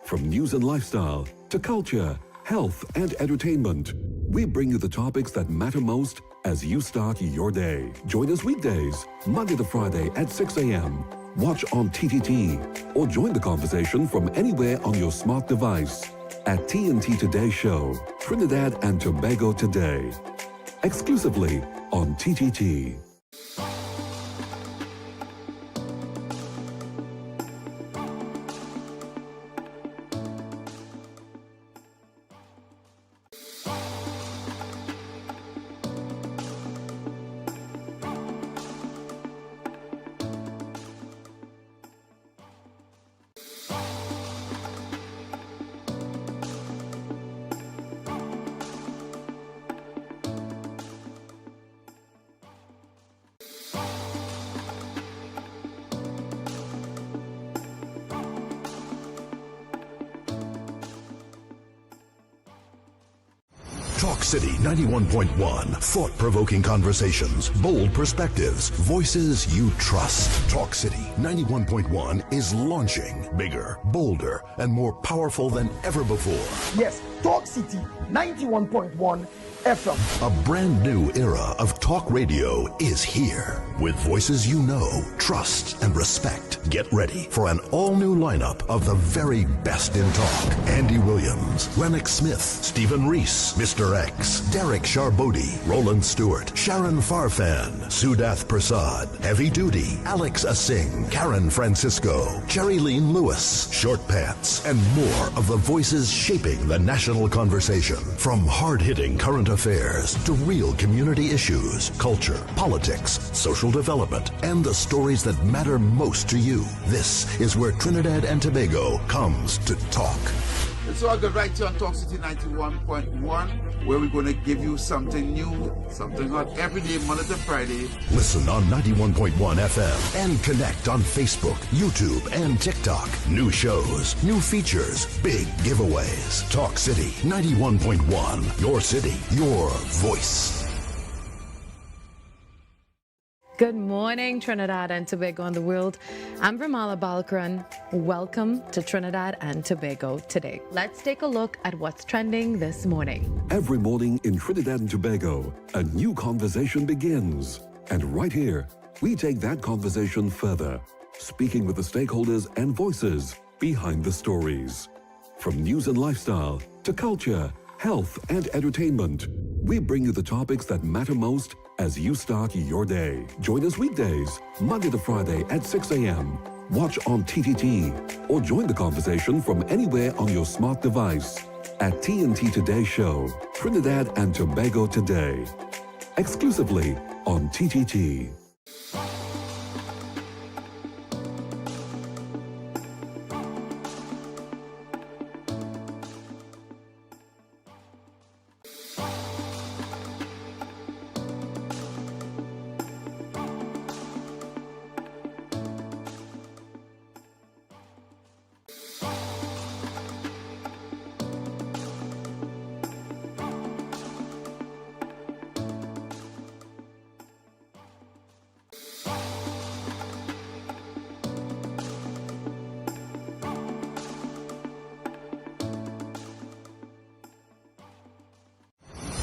From news and lifestyle to culture, health, and entertainment, we bring you the topics that matter most as you start your day. Join us weekdays, Monday to Friday at 6 a.m. Watch on TTT or join the conversation from anywhere on your smart device at TNT Today Show, Trinidad and Tobago Today, exclusively on TTT. Talk City 91.1. Thought-provoking conversations, bold perspectives, voices you trust. Talk City 91.1 is launching bigger, bolder, and more powerful than ever before. Yes, Talk City 91.1 FM. A brand new era of talk radio is here. With voices you know, trust, and respect. Get ready for an all-new lineup of the very best in talk. Andy Williams, Lennox Smith, Stephen Reese, Mr. X, Derek Charbodi, Roland Stewart, Sharon Farfan, Sudath Prasad, Heavy Duty, Alex Asing, Karen Francisco, Jerry Lean Lewis, Short Pants, and more of the voices shaping the national conversation. From hard-hitting current affairs to real community issues, culture, politics, social development, and the stories that matter most to you. This is where Trinidad and Tobago comes to talk. It's all good right here on Talk City 91.1, where we're going to give you something new, something hot every day, Monday to Friday. Listen on 91.1 FM and connect on Facebook, YouTube, and TikTok. New shows, new features, big giveaways. Talk City 91.1. Your city, your voice. Good morning, Trinidad and Tobago and the world. I'm Ramala Balkaran. Welcome to Trinidad and Tobago today. Let's take a look at what's trending this morning. Every morning in Trinidad and Tobago, a new conversation begins. And right here, we take that conversation further, speaking with the stakeholders and voices behind the stories. From news and lifestyle to culture, health, and entertainment, we bring you the topics that matter most as you start your day. Join us weekdays, Monday to Friday at 6 a.m. Watch on TTT or join the conversation from anywhere on your smart device at TNT Today Show, Trinidad and Tobago Today, exclusively on TTT.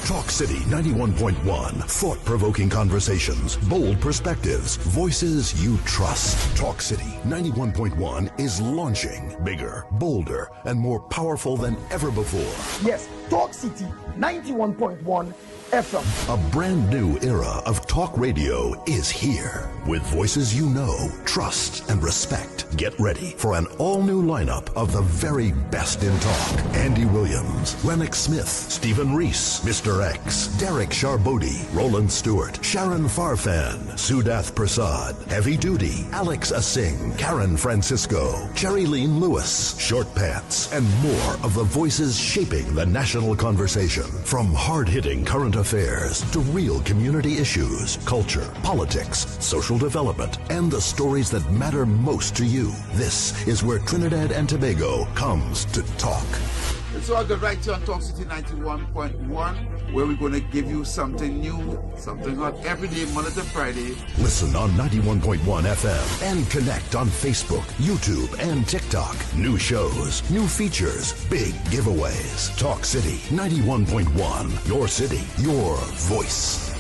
Talk City 91.1. Thought-provoking conversations, bold perspectives, voices you trust. Talk City 91.1 is launching bigger, bolder, and more powerful than ever before. Yes, Talk City 91.1 FM. A brand new era of talk radio is here. With voices you know, trust, and respect. Get ready for an all-new lineup of the very best in talk. Andy Williams, Lennox Smith, Stephen Reese, Mr. X, Derek Charbodi, Roland Stewart, Sharon Farfan, Sudath Prasad, Heavy Duty, Alex Asing, Karen Francisco, Cherry Lean Lewis, Short Pants, and more of the voices shaping the national conversation. From hard-hitting current affairs to real community issues, culture, politics, social development, and the stories that matter most to you. This is where Trinidad and Tobago comes to talk. It's all good right here on Talk City 91.1, where we're going to give you something new, something hot every day, Monday to Friday. Listen on 91.1 FM and connect on Facebook, YouTube, and TikTok. New shows, new features, big giveaways. Talk City 91.1. Your city, your voice.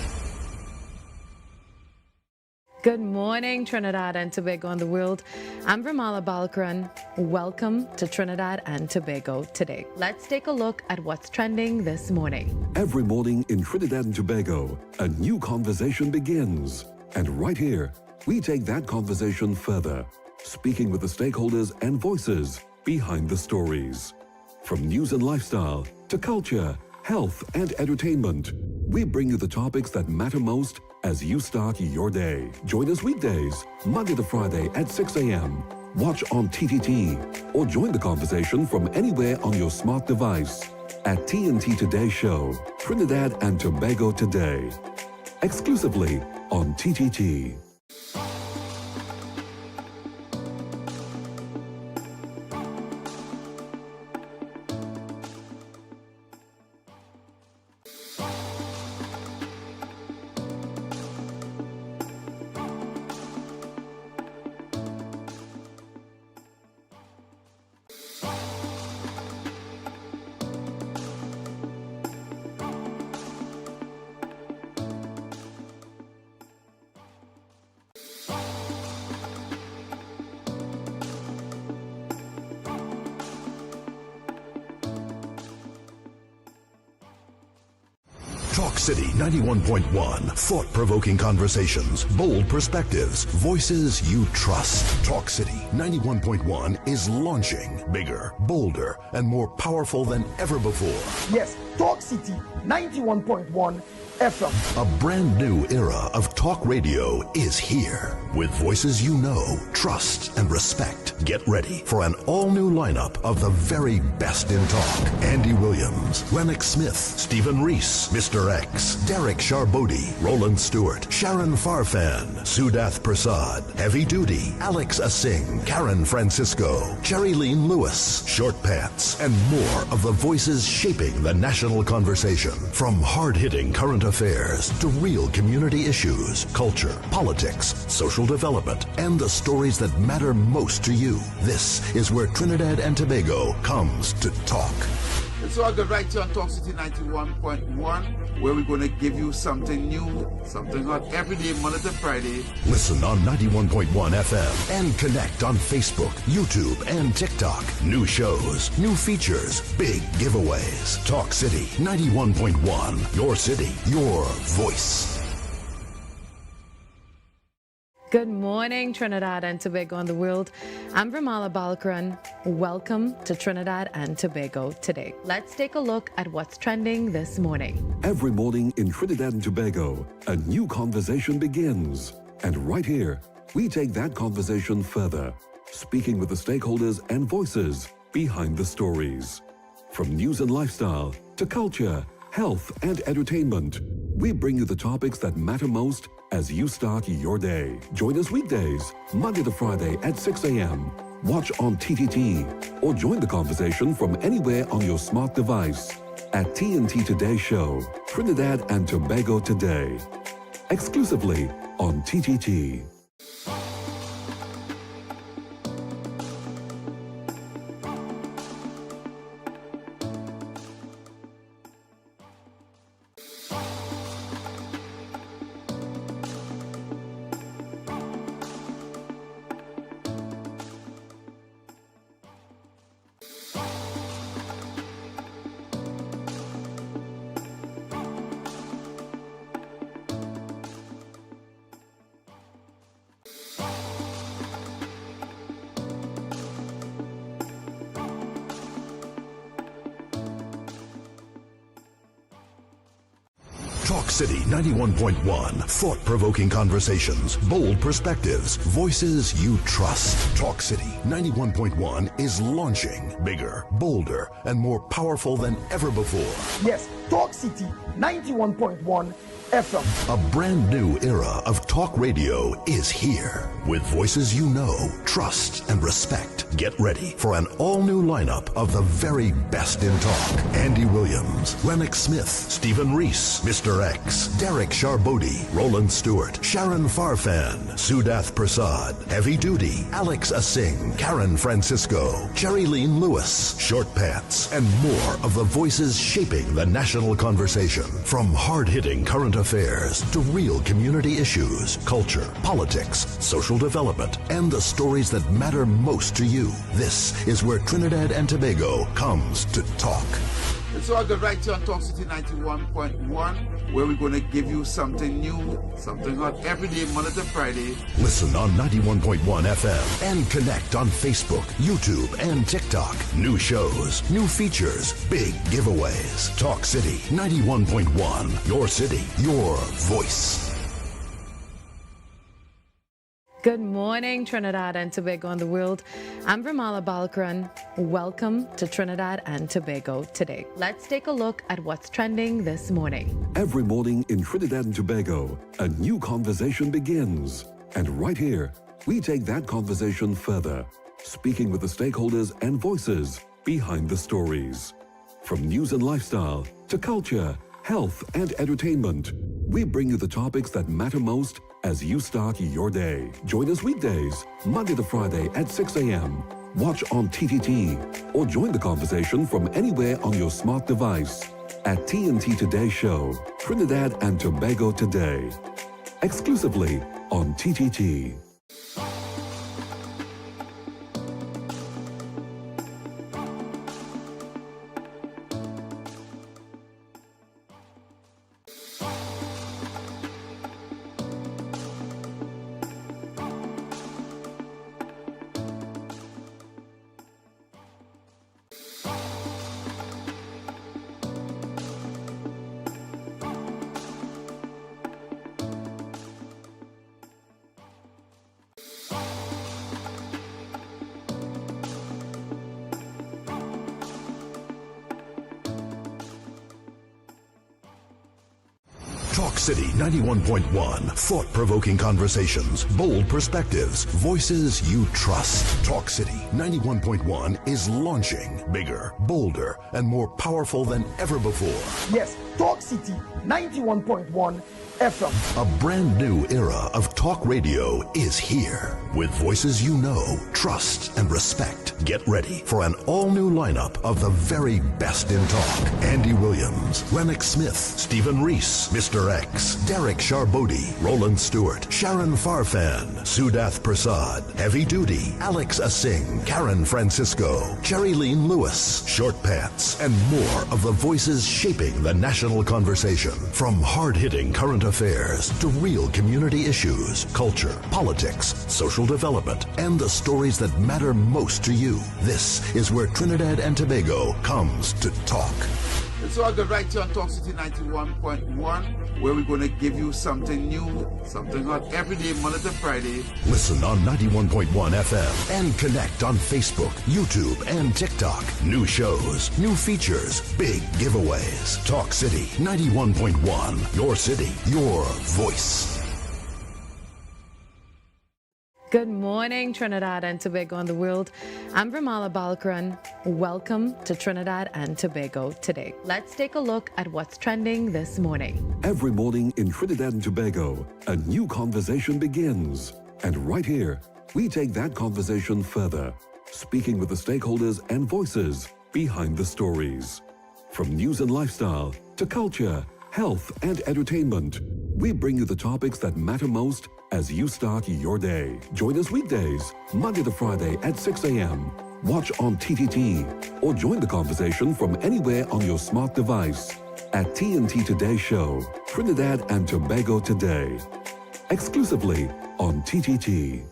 Good morning, Trinidad and Tobago and the world. I'm Ramala Balkaran. Welcome to Trinidad and Tobago today. Let's take a look at what's trending this morning. Every morning in Trinidad and Tobago, a new conversation begins. And right here, we take that conversation further, speaking with the stakeholders and voices behind the stories. From news and lifestyle to culture, health, and entertainment, we bring you the topics that matter most as you start your day. Join us weekdays, Monday to Friday at 6 a.m. Watch on TTT or join the conversation from anywhere on your smart device at TNT Today Show, Trinidad and Tobago Today, exclusively on TTT. Talk City 91.1. Thought-provoking conversations, bold perspectives, voices you trust. Talk City 91.1 is launching bigger, bolder, and more powerful than ever before. Yes, Talk City 91.1 FM. A brand new era of talk radio is here. With voices you know, trust, and respect. Get ready for an all-new lineup of the very best in talk. Andy Williams, Lennox Smith, Stephen Reese, Mr. X, Derek Charbodi, Roland Stewart, Sharon Farfan, Sudath Prasad, Heavy Duty, Alex Asing, Karen Francisco, Cherry-Leen Lewis, Short Pants, and more of the voices shaping the national conversation. From hard-hitting current affairs to real community issues, culture, politics, social development, and the stories that matter most to you. This is where Trinidad and Tobago comes to talk. It's all good right here on Talk City 91.1, where we're going to give you something new, something hot every day, Monday to Friday. Listen on 91.1 FM and connect on Facebook, YouTube, and TikTok. New shows, new features, big giveaways. Talk City 91.1. Your city, your voice. Good morning, Trinidad and Tobago and the world. I'm Vermala Balkaran. Welcome to Trinidad and Tobago today. Let's take a look at what's trending this morning. Every morning in Trinidad and Tobago, a new conversation begins. And right here, we take that conversation further, speaking with the stakeholders and voices behind the stories. From news and lifestyle to culture, health, and entertainment, we bring you the topics that matter most as you start your day. Join us weekdays, Monday to Friday at 6 a.m. Watch on TTT or join the conversation from anywhere on your smart device at TNT Today Show, Trinidad and Tobago Today, exclusively on TTT. Talk City 91.1. Thought-provoking conversations, bold perspectives, voices you trust. Talk City 91.1 is launching bigger, bolder, and more powerful than ever before. Yes, Talk City 91.1 FM. A brand new era of talk radio is here. With voices you know, trust, and respect. Get ready for an all-new lineup of the very best in talk. Andy Williams, Lennox Smith, Stephen Reese, Mr. X, Derek Charbodi, Roland Stewart, Sharon Farfan, Sudath Prasad, Heavy Duty, Alex Asing, Karen Francisco, Cherry-Leen Lewis, Short Pants, and more of the voices shaping the national conversation. From hard-hitting current affairs to real community issues, culture, politics, social development, and the stories that matter most to you. This is where Trinidad and Tobago comes to talk. It's all good right here on Talk City 91.1, where we're going to give you something new, something hot every day, Monday to Friday. Listen on 91.1 FM and connect on Facebook, YouTube, and TikTok. New shows, new features, big giveaways. Talk City 91.1. Your city, your voice. Good morning, Trinidad and Tobago and the world. I'm Vermala Balkaran. Welcome to Trinidad and Tobago today. Let's take a look at what's trending this morning. Every morning in Trinidad and Tobago, a new conversation begins. And right here, we take that conversation further, speaking with the stakeholders and voices behind the stories. From news and lifestyle to culture, health, and entertainment, we bring you the topics that matter most as you start your day. Join us weekdays, Monday to Friday at 6 a.m. Watch on TTT or join the conversation from anywhere on your smart device at TNT Today Show, Trinidad and Tobago Today, exclusively on TTT. Talk City 91.1. Thought-provoking conversations, bold perspectives, voices you trust. Talk City 91.1 is launching bigger, bolder, and more powerful than ever before. Yes, Talk City 91.1 FM. A brand new era of talk radio is here. With voices you know, trust, and respect. Get ready for an all-new lineup of the very best in talk. Andy Williams, Lennox Smith, Stephen Reese, Mr. X, Derek Charbodi, Roland Stewart, Sharon Farfan, Sudath Prasad, Heavy Duty, Alex Asing, Karen Francisco, Cherry Lean Lewis, Short Pants, and more of the voices shaping the national conversation. From hard-hitting current affairs to real community issues, culture, politics, social development, and the stories that matter most to you. This is where Trinidad and Tobago comes to talk. It's all good right here on Talk City 91.1, where we're going to give you something new, something hot every day, Monday to Friday. Listen on 91.1 FM and connect on Facebook, YouTube, and TikTok. New shows, new features, big giveaways. Talk City 91.1. Your city, your voice. Good morning, Trinidad and Tobago and the world. I'm Vermala Balkaran. Welcome to Trinidad and Tobago today. Let's take a look at what's trending this morning. Every morning in Trinidad and Tobago, a new conversation begins. And right here, we take that conversation further, speaking with the stakeholders and voices behind the stories. From news and lifestyle to culture, health, and entertainment, we bring you the topics that matter most as you start your day. Join us weekdays, Monday to Friday at 6 a.m. Watch on TTT or join the conversation from anywhere on your smart device at TNT Today Show, Trinidad and Tobago Today, exclusively on TTT.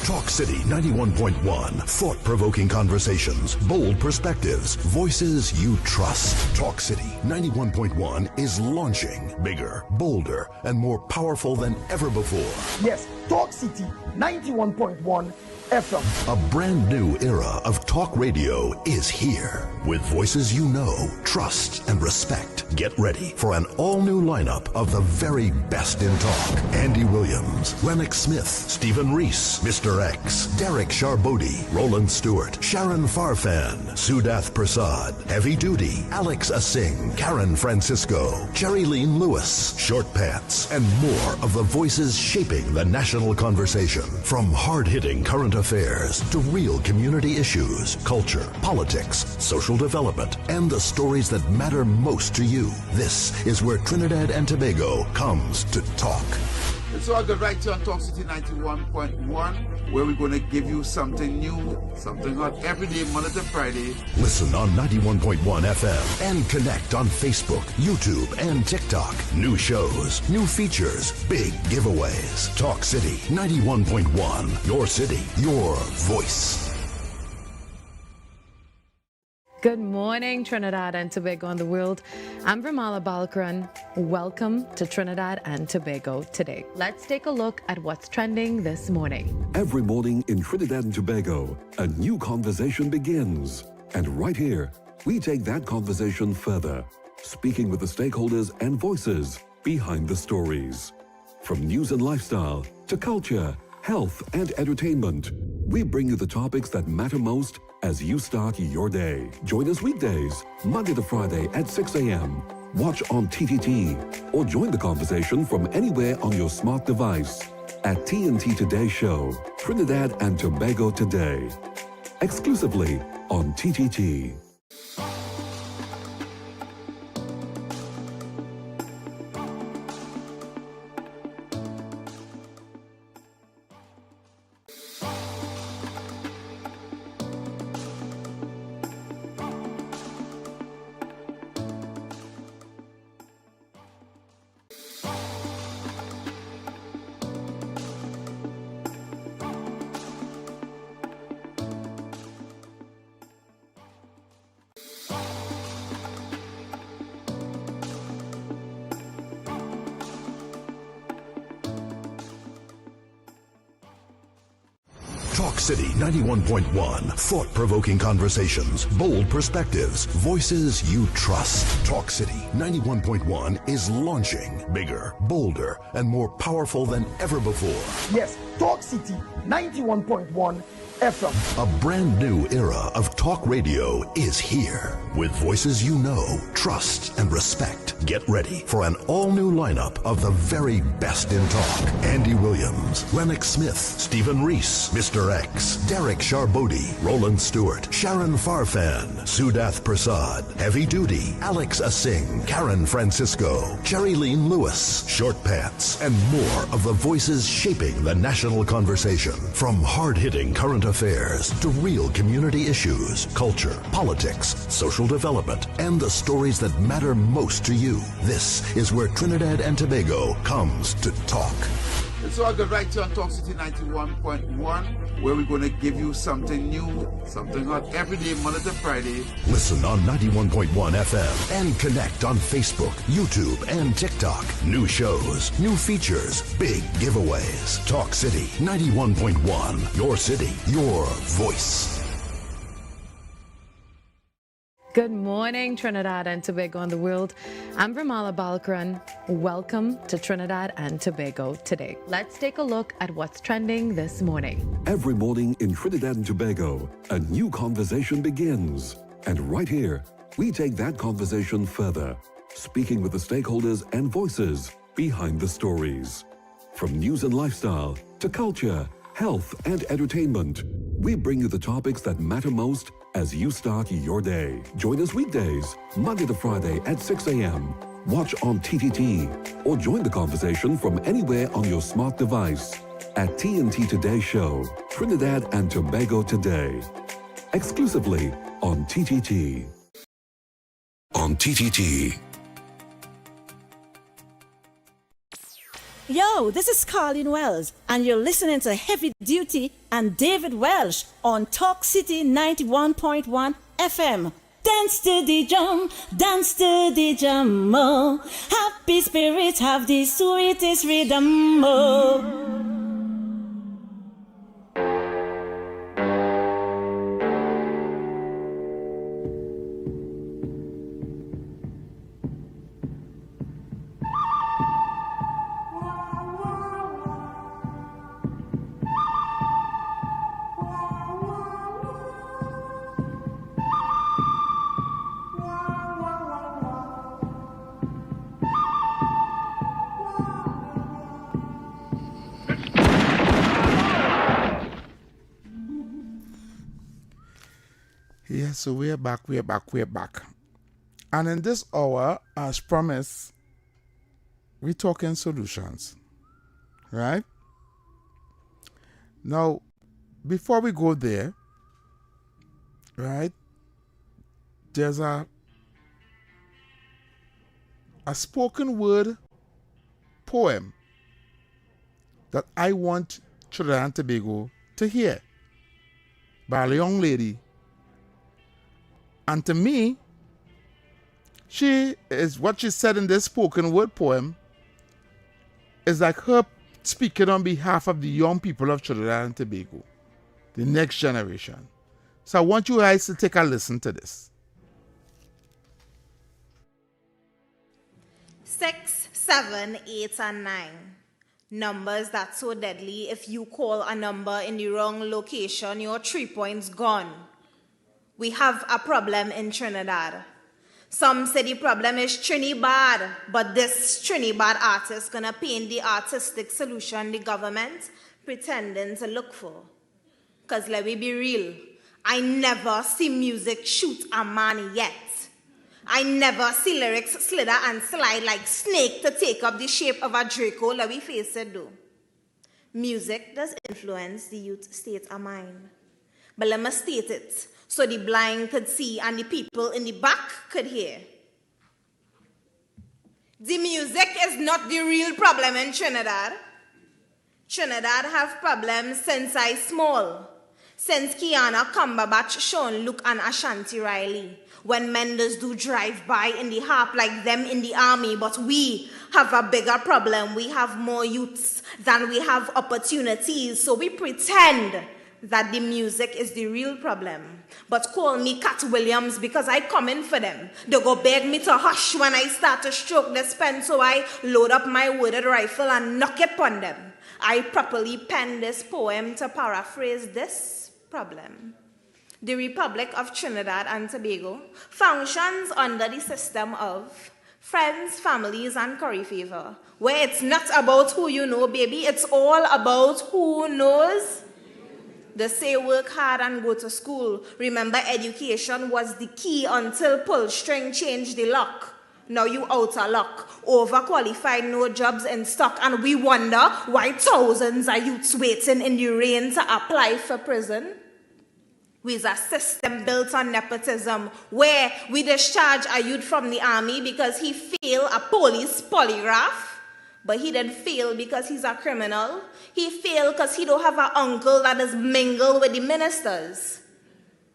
Talk City 91.1. Thought-provoking conversations, bold perspectives, voices you trust. Talk City 91.1 is launching bigger, bolder, and more powerful than ever before. Yes, Talk City 91.1 FM. A brand new era of talk radio is here. With voices you know, trust, and respect. Get ready for an all-new lineup of the very best in talk. Andy Williams, Lennox Smith, Stephen Reese, Mr. X, Derek Charbodi, Roland Stewart, Sharon Farfan, Sudath Prasad, Heavy Duty, Alex Asing, Karen Francisco, Cherry Lean Lewis, Short Pants, and more of the voices shaping the national conversation. From hard-hitting current affairs to real community issues, culture, politics, social development, and the stories that matter most to you. This is where Trinidad and Tobago comes to talk. It's all good right here on Talk City 91.1, where we're going to give you something new, something hot every day, Monday to Friday. Listen on 91.1 FM and connect on Facebook, YouTube, and TikTok. New shows, new features, big giveaways. Talk City 91.1. Your city, your voice. Good morning, Trinidad and Tobago and the world. I'm Vermala Balkaran. Welcome to Trinidad and Tobago today. Let's take a look at what's trending this morning. Every morning in Trinidad and Tobago, a new conversation begins. And right here, we take that conversation further, speaking with the stakeholders and voices behind the stories. From news and lifestyle to culture, health, and entertainment, we bring you the topics that matter most as you start your day. Join us weekdays, Monday to Friday at 6 a.m. Watch on TTT or join the conversation from anywhere on your smart device at TNT Today Show, Trinidad and Tobago Today, exclusively on TTT. Talk City 91.1. Thought-provoking conversations, bold perspectives, voices you trust. Talk City 91.1 is launching bigger, bolder, and more powerful than ever before. Yes, Talk City 91.1 FM. A brand new era of talk radio is here. With voices you know, trust, and respect. Get ready for an all-new lineup of the very best in talk. Andy Williams, Lennox Smith, Stephen Reese, Mr. X, Derek Charbodi, Roland Stewart, Sharon Farfan, Sudath Prasad, Heavy Duty, Alex Asing, Karen Francisco, Jerry Lean Lewis, Short Pants, and more of the voices shaping the national conversation. From hard-hitting current affairs to real community issues, culture, politics, social development, and the stories that matter most to you. This is where Trinidad and Tobago comes to talk. It's all good right here on Talk City 91.1, where we're going to give you something new, something hot every day, Monday to Friday. Listen on 91.1 FM and connect on Facebook, YouTube, and TikTok. New shows, new features, big giveaways. Talk City 91.1. Your city, your voice. Good morning, Trinidad and Tobago and the world. I'm Vermala Balkaran. Welcome to Trinidad and Tobago today. Let's take a look at what's trending this morning. Every morning in Trinidad and Tobago, a new conversation begins. And right here, we take that conversation further, speaking with the stakeholders and voices behind the stories. From news and lifestyle to culture, health, and entertainment, we bring you the topics that matter most as you start your day. Join us weekdays, Monday to Friday at 6 a.m. Watch on TTT or join the conversation from anywhere on your smart device at TNT Today Show, Trinidad and Tobago Today. Exclusively on TTT. On TTT. Yo, this is Carlin Wells, and you're listening to Heavy Duty and David Welch on Talk City 91.1 FM. Dance to the drum, oh. Happy spirits have the sweetest rhythm, oh. Yeah, so we're back. And in this hour, as promised, we're talking solutions, right? Now, before we go there, right, there's a spoken word poem that I want Trinidad and Tobago to hear by a young lady. And to me, she is what she said in this spoken word poem is like her speaking on behalf of the young people of Trinidad and Tobago, the next generation. So I want you guys to take a listen to this. 6, 7, 8, and 9. Numbers that's so deadly. If you call a number in the wrong location, your 3 points gone. We have a problem in Trinidad. Some say the problem is Trinidad, but this Trinidad artist gonna paint the artistic solution the government pretending to look for. Cause let me be real, I never see music shoot a man yet. I never see lyrics slither and slide like snake to take up the shape of a Draco. Let me face it though. Music does influence the youth state of mind. But let me state it so the blind could see and the people in the back could hear. The music is not the real problem in Trinidad. Trinidad have problems since I small. Since Kiana Cumberbatch, Sean Luke and Ashanti Riley. When Mendes do drive by in the harp like them in the army. But we have a bigger problem. We have more youths than we have opportunities. So we pretend that the music is the real problem, but call me Cat Williams because I come in for them. They go beg me to hush when I start to stroke this pen, so I load up my worded rifle and knock it upon them. I properly penned this poem to paraphrase this problem. The Republic of Trinidad and Tobago functions under the system of friends, families, and curry favor, where it's not about who you know, baby, it's all about who knows. They say work hard and go to school. Remember, education was the key until pull string changed the lock. Now you out of luck. Overqualified, no jobs in stock. And we wonder why thousands of youths waiting in the rain to apply for prison. We's a system built on nepotism where we discharge a youth from the army because he failed a police polygraph. But he didn't fail because he's a criminal. He failed because he don't have an uncle that is mingled with the ministers.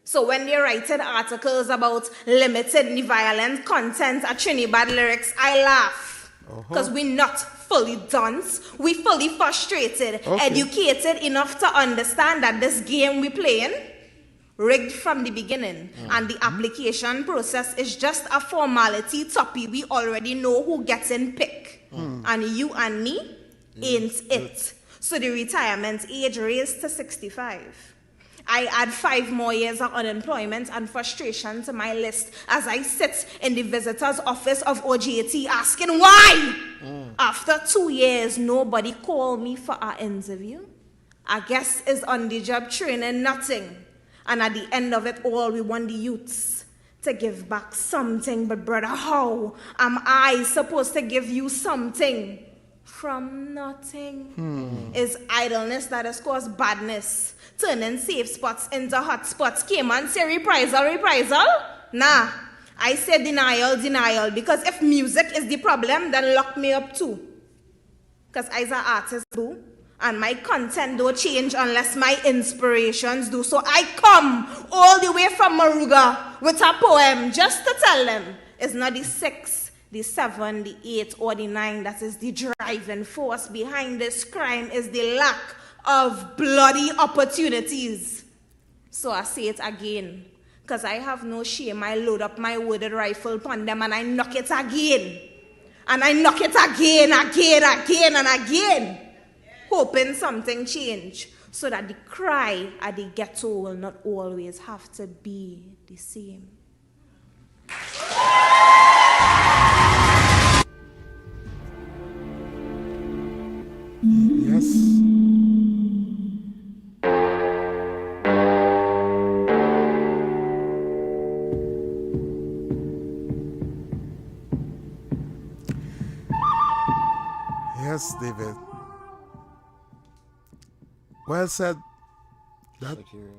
So when they're writing articles about limiting the violent content of Trinidad lyrics, I laugh. Because we're not fully dunce. We're fully frustrated, educated enough to understand that this game we're playing rigged from the beginning. And the application process is just a formality toppy. We already know who gets in pick. And you and me ain't it. So the retirement age raised to 65. I add 5 more years of unemployment and frustration to my list as I sit in the visitor's office of OJT asking why. After 2 years, nobody called me for an interview. I guess is on the job training, nothing. And at the end of it all, we want the youths to give back something. But brother, how am I supposed to give you something from nothing? Is idleness that has caused badness, turning safe spots into hot spots. Came and say reprisal? Nah, I say denial, because if music is the problem, then lock me up too. Because I'm an artist too. And my content don't change unless my inspirations do. So I come all the way from Maruga with a poem just to tell them it's not the 6, the 7, the 8, or the 9 that is the driving force behind this crime. Is the lack of bloody opportunities. So I say it again, because I have no shame. I load up my worded rifle upon them and I knock it again. And I knock it again and again. Hoping something change so that the cry at the ghetto will not always have to be the same. Yes. Yes, David. Well said.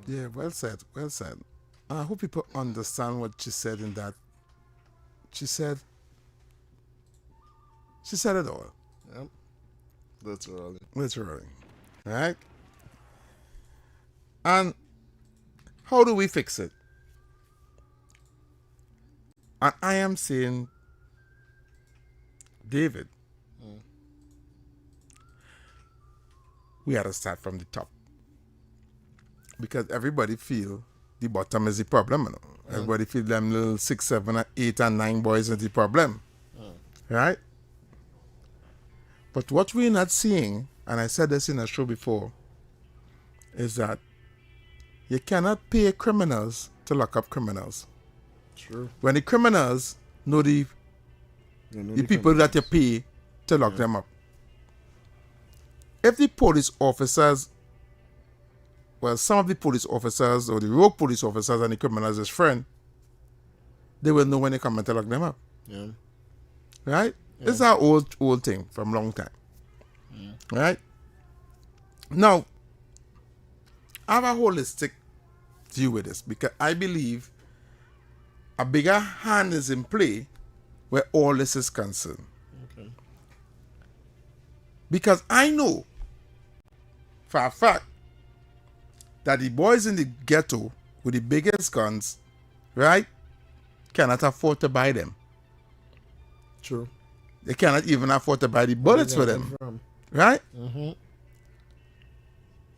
Yeah, well said. I hope people understand what she said in that. She said it all. Yep. Literally. Right? And how do we fix it? And I am saying, David, we had to start from the top. Because everybody feel the bottom is the problem. You know? Everybody feel them little 6, 7, 8, and 9 boys is the problem. Right? But what we're not seeing, and I said this in a show before, is that you cannot pay criminals to lock up criminals. True. When the criminals know the people that you pay to lock them up. If the police officers, well, some of the police officers or the rogue police officers and the criminals is friend, they will know when they come and to lock them up. Yeah. Right? Yeah. It's our old thing from long time. Yeah. Right? Now, I have a holistic view with this because I believe a bigger hand is in play where all this is concerned. Okay. Because I know for a fact that the boys in the ghetto with the biggest guns, right, cannot afford to buy them. True. They cannot even afford to buy the bullets for them. Right? Mm-hmm.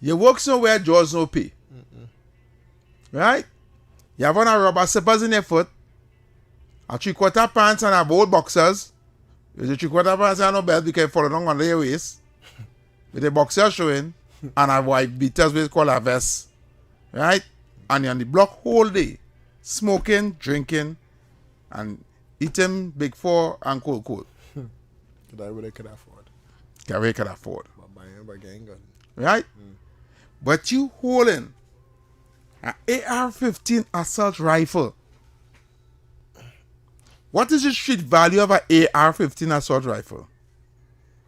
You work somewhere, George no pay. Right? You have on a rubber slippers in your foot, a 3/4 pants and a bold boxers. With the 3/4 pants and no belt because you fall down under your waist. With the boxer showing and a white beaters with called a vest. Right? And you're on the block whole day. Smoking, drinking, and eating Big Four and cold. That what I could afford. That way could afford. But by getting gun. Right? But you holding an AR-15 assault rifle. What is the street value of an AR-15 assault rifle?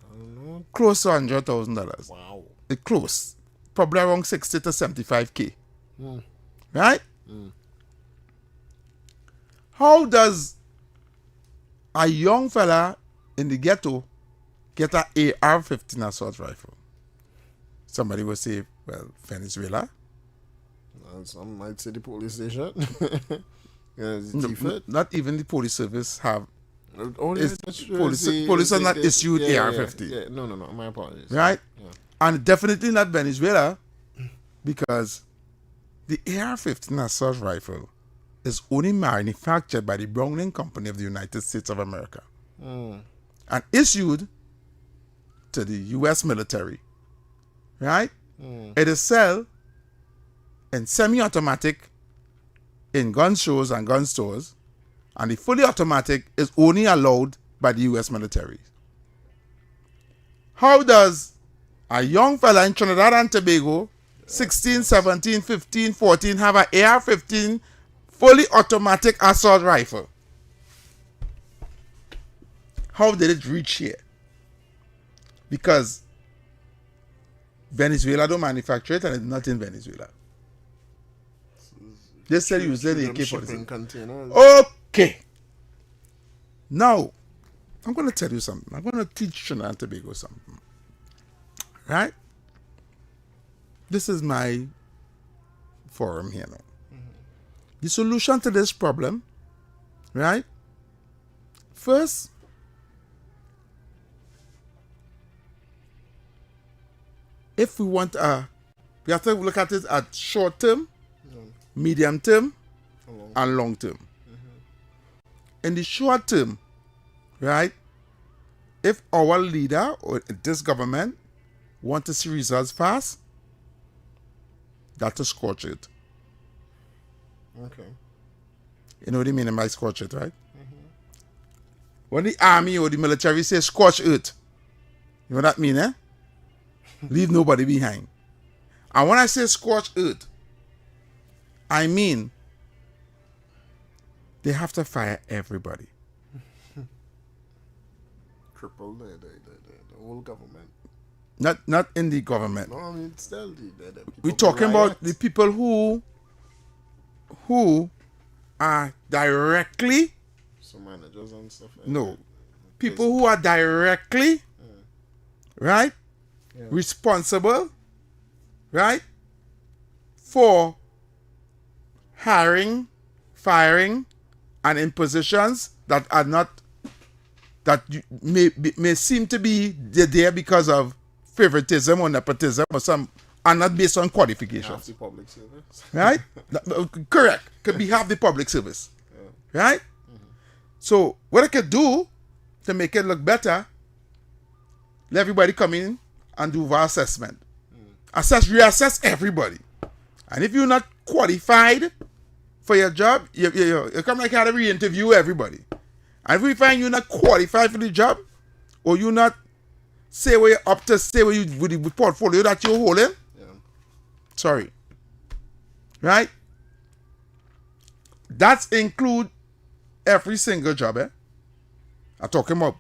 I don't know. Close to $100,000. Wow. It's close. Probably around 60 to 75K. Mm. Right? Mm. How does a young fella in the ghetto get an AR-15 assault rifle? Somebody will say, well, Venezuela. Some might say the police station. Not even the police service have. Police are not issued AR-15. Yeah. No, my apologies. Right? Yeah. And definitely not Venezuela, because the AR-15 assault rifle is only manufactured by the Browning Company of the United States of America and issued to the U.S. military. Right? It is sold in semi-automatic in gun shows and gun stores, and the fully automatic is only allowed by the U.S. military. How does a young fella in Trinidad and Tobago, 16, 17, 15, 14, have an AR-15 fully automatic assault rifle? How did it reach here? Because Venezuela don't manufacture it, and it's not in Venezuela. They said you said AK-47. Okay. Now, I'm going to tell you something. I'm going to teach Trinidad and Tobago something. Right? This is my forum here now. The solution to this problem, right? First, if we want we have to look at it at short term, medium term, and long term. In the short term, right, if our leader or this government want to see results fast, that to scorch it. Okay. You know what I mean by scorch it, right? When the army or the military say scorch earth, you know what that mean, eh? Leave nobody behind. And when I say scorch earth, I mean they have to fire everybody. Cripple the whole government. Not in the government. No, I mean still we're talking about the people who are directly some managers and stuff like no. People who are directly right? Yeah. Responsible, right? For hiring, firing, and in positions that are not, that may seem to be there because of favoritism or nepotism or some, and not based on qualifications. Half the public service. Right? Correct. Could be half the public service. Yeah. Right? So, what I could do to make it look better, let everybody come in and do our assessment. Reassess everybody. And if you're not qualified for your job, you come like you had to re-interview everybody. And if we find you're not qualified for the job, or you're not say where you're up to, say where you with the portfolio that you're holding, sorry. Right? That's include every single job, eh? I'm talking about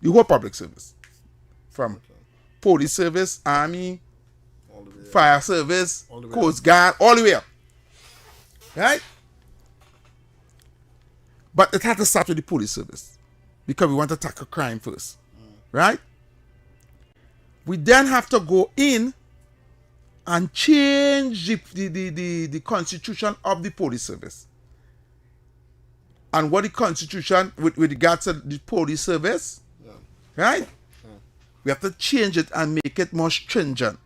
the whole public service. From police service, army, fire service, coast guard, all the way up. Right? But it had to start with the police service. Because we want to tackle crime first. Right? We then have to go in and change the constitution of the police service. And what the constitution with regards to the police service, right? We have to change it and make it more stringent.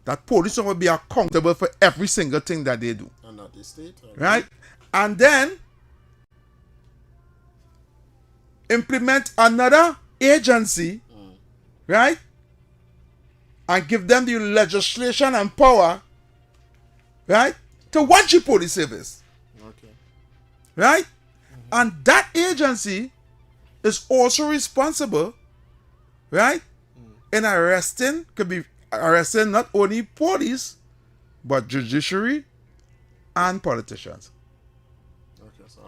that police will be accountable for every single thing that they do. And not the state. Right? And then implement another agency, right? And give them the legislation and power, right? To watch the police service. Okay. Right? And that agency is also responsible, right? In arresting, could be arresting not only police, but judiciary and politicians. Okay, so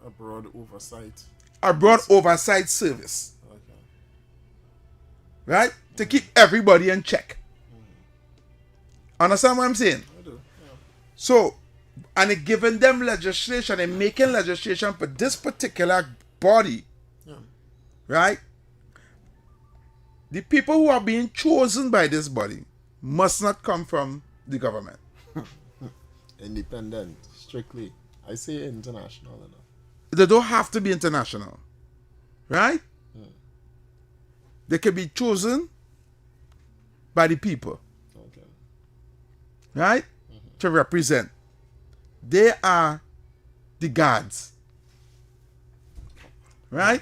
a broad oversight. A broad oversight service. Okay. Right? To keep everybody in check. Understand what I'm saying? I do, yeah. So, and it giving them legislation and making legislation for this particular body. Yeah. Right? The people who are being chosen by this body must not come from the government. Independent, strictly. I say international enough. They don't have to be international. Right? They can be chosen by the people. Okay. Right? To represent. They are the guards. Right?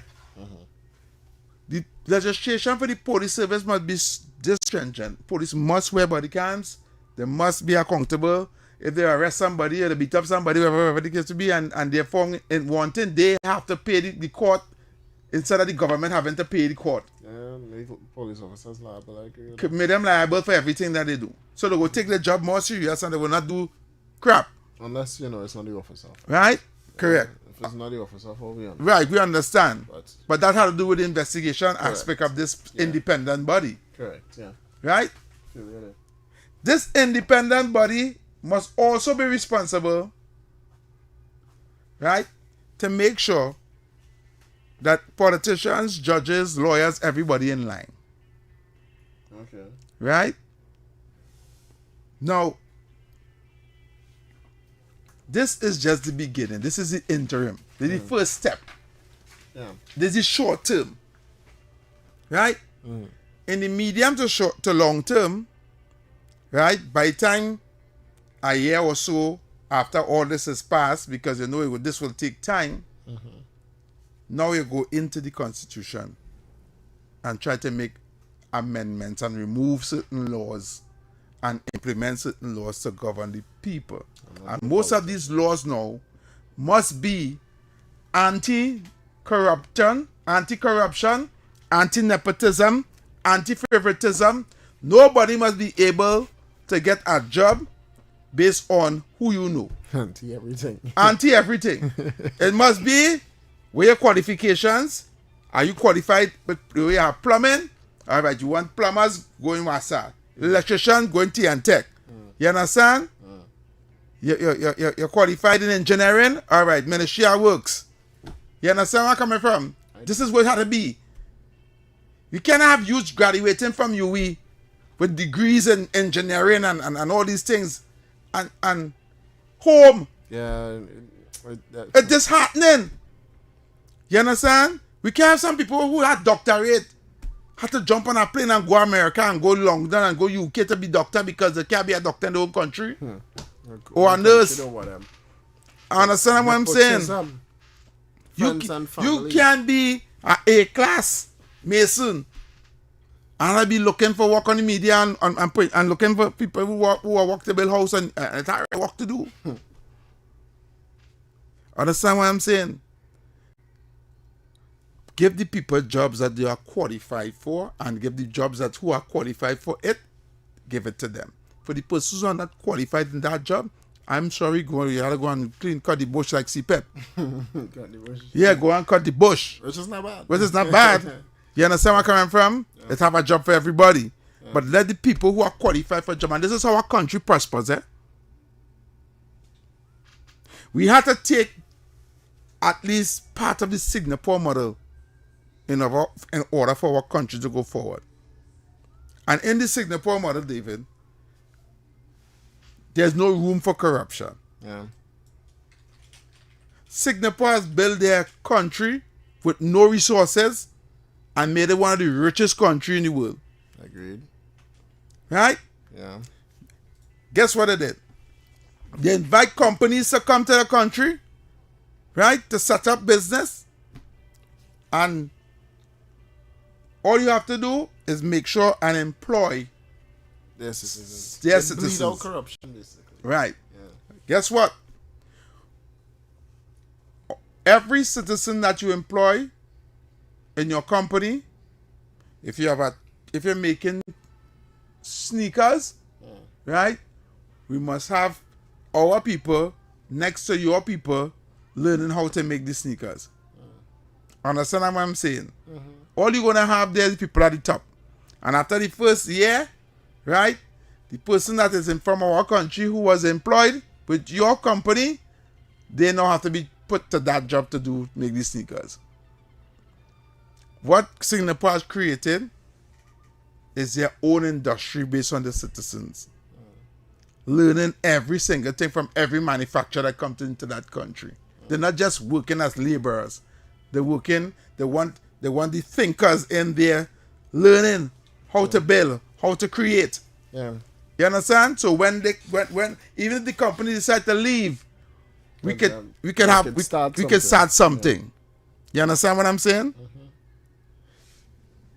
The legislation for the police service must be this stringent. Police must wear body cams. They must be accountable. If they arrest somebody or they beat up somebody, whatever the case to be, and they're found in wanting, they have to pay the court instead of the government having to pay the court. Make police officers liable. I agree. Could make them liable for everything that they do. So they will take their job more serious and they will not do crap. Unless, it's not the officer. Right? Correct. If it's not the officer, we understand. Right, we understand. But that has to do with the investigation Correct. aspect of this independent body. Correct, yeah. Right? This independent body must also be responsible, right, to make sure that politicians, judges, lawyers, everybody in line. Okay. Right? Now, this is just the beginning. This is the interim. This is the first step. Yeah. This is short term. Right? In the medium to long term, right, by the time a year or so after all this is passed, because this will take time, now you go into the Constitution and try to make amendments and remove certain laws and implement certain laws to govern the people. And most of these laws now must be anti-corruption, anti-nepotism, anti-favoritism. Nobody must be able to get a job based on who you know. Anti-everything. Anti-everything. It must be with your qualifications. Are you qualified with you have plumbing? All right, you want plumbers going Wasa. Electrician going T&Tech. You understand? You're qualified in engineering? All right, ministerial works. You understand where I'm coming from? This is what it had to be. You cannot have youth graduating from UE with degrees in engineering and all these things and home. Yeah. It's disheartening. You understand? We can have some people who had doctorate had to jump on a plane and go America and go London and go UK to be doctor because they can't be a doctor in their own country. Or a nurse. I understand what I'm saying? You can be an A-class Mason and I'll be looking for work on the media and looking for people who are work to build house and it's hard work to do. Understand what I'm saying? Give the people jobs that they are qualified for and give the jobs that who are qualified for it, give it to them. For the persons who are not qualified in that job, I'm sorry, you have to go and cut the bush like CPEP. Cut the bush. Yeah, go and cut the bush. Which is not bad. Which is not bad. You understand where I'm coming from? Yeah. Let's have a job for everybody. Yeah. But let the people who are qualified for a job, and this is how our country prospers, eh? We have to take at least part of the Singapore model in order for our country to go forward. And in the Singapore model, David, there's no room for corruption. Yeah. Singapore has built their country with no resources and made it one of the richest countries in the world. Agreed. Right? Yeah. Guess what they did? They invite companies to come to the country, right, to set up business. And all you have to do is make sure and employ their citizens. Their citizens. Bleed out corruption, basically. Right. Yeah. Guess what? Every citizen that you employ in your company, if you're making sneakers, right, we must have our people next to your people learning how to make the sneakers. Understand what I'm saying? All you're gonna have there is people at the top. And after the first year, right, the person that is from our country who was employed with your company, they now have to be put to that job to make these sneakers. What Singapore has created is their own industry based on the citizens. Learning every single thing from every manufacturer that comes into that country. They're not just working as laborers. They want the thinkers in there learning how to build, how to create. Yeah. You understand? So when even if the company decide to leave, we can start something. Yeah. You understand what I'm saying?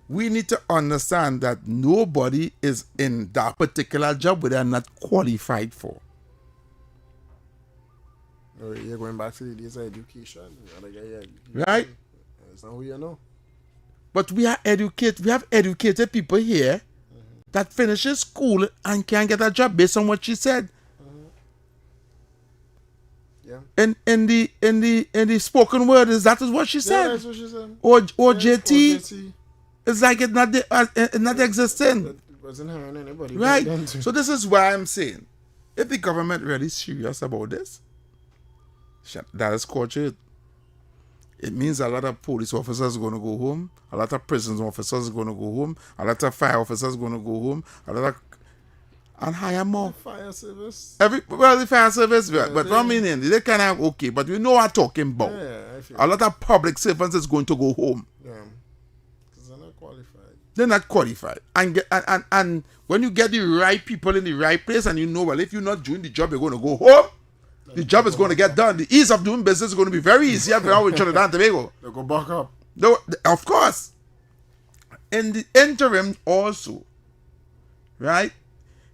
We need to understand that nobody is in that particular job where they're not qualified for. You're going back to the days of education. Right? That's not who you know. But we have educated people here that finishes school and can get a job based on what she said. Yeah. In the spoken word, that is what she said. Yeah, that's what she said. OJT. It's like it's not existing. It wasn't hiring anybody. Right. So this is why I'm saying, if the government really serious about this, that is culture. It means a lot of police officers are going to go home, a lot of prison officers are going to go home, a lot of fire officers are going to go home, and hire more. The fire service. The fire service, but I mean, they kind of okay, but we know what I'm talking about. Yeah, a lot of public servants is going to go home. Yeah. They're not qualified. They're not qualified. And when you get the right people in the right place and you know, well, if you're not doing the job, you're going to go home. The job is going to get done. The ease of doing business is going to be very easy after now with Trinidad and Tobago. They'll go back up. No, of course. In the interim also, right,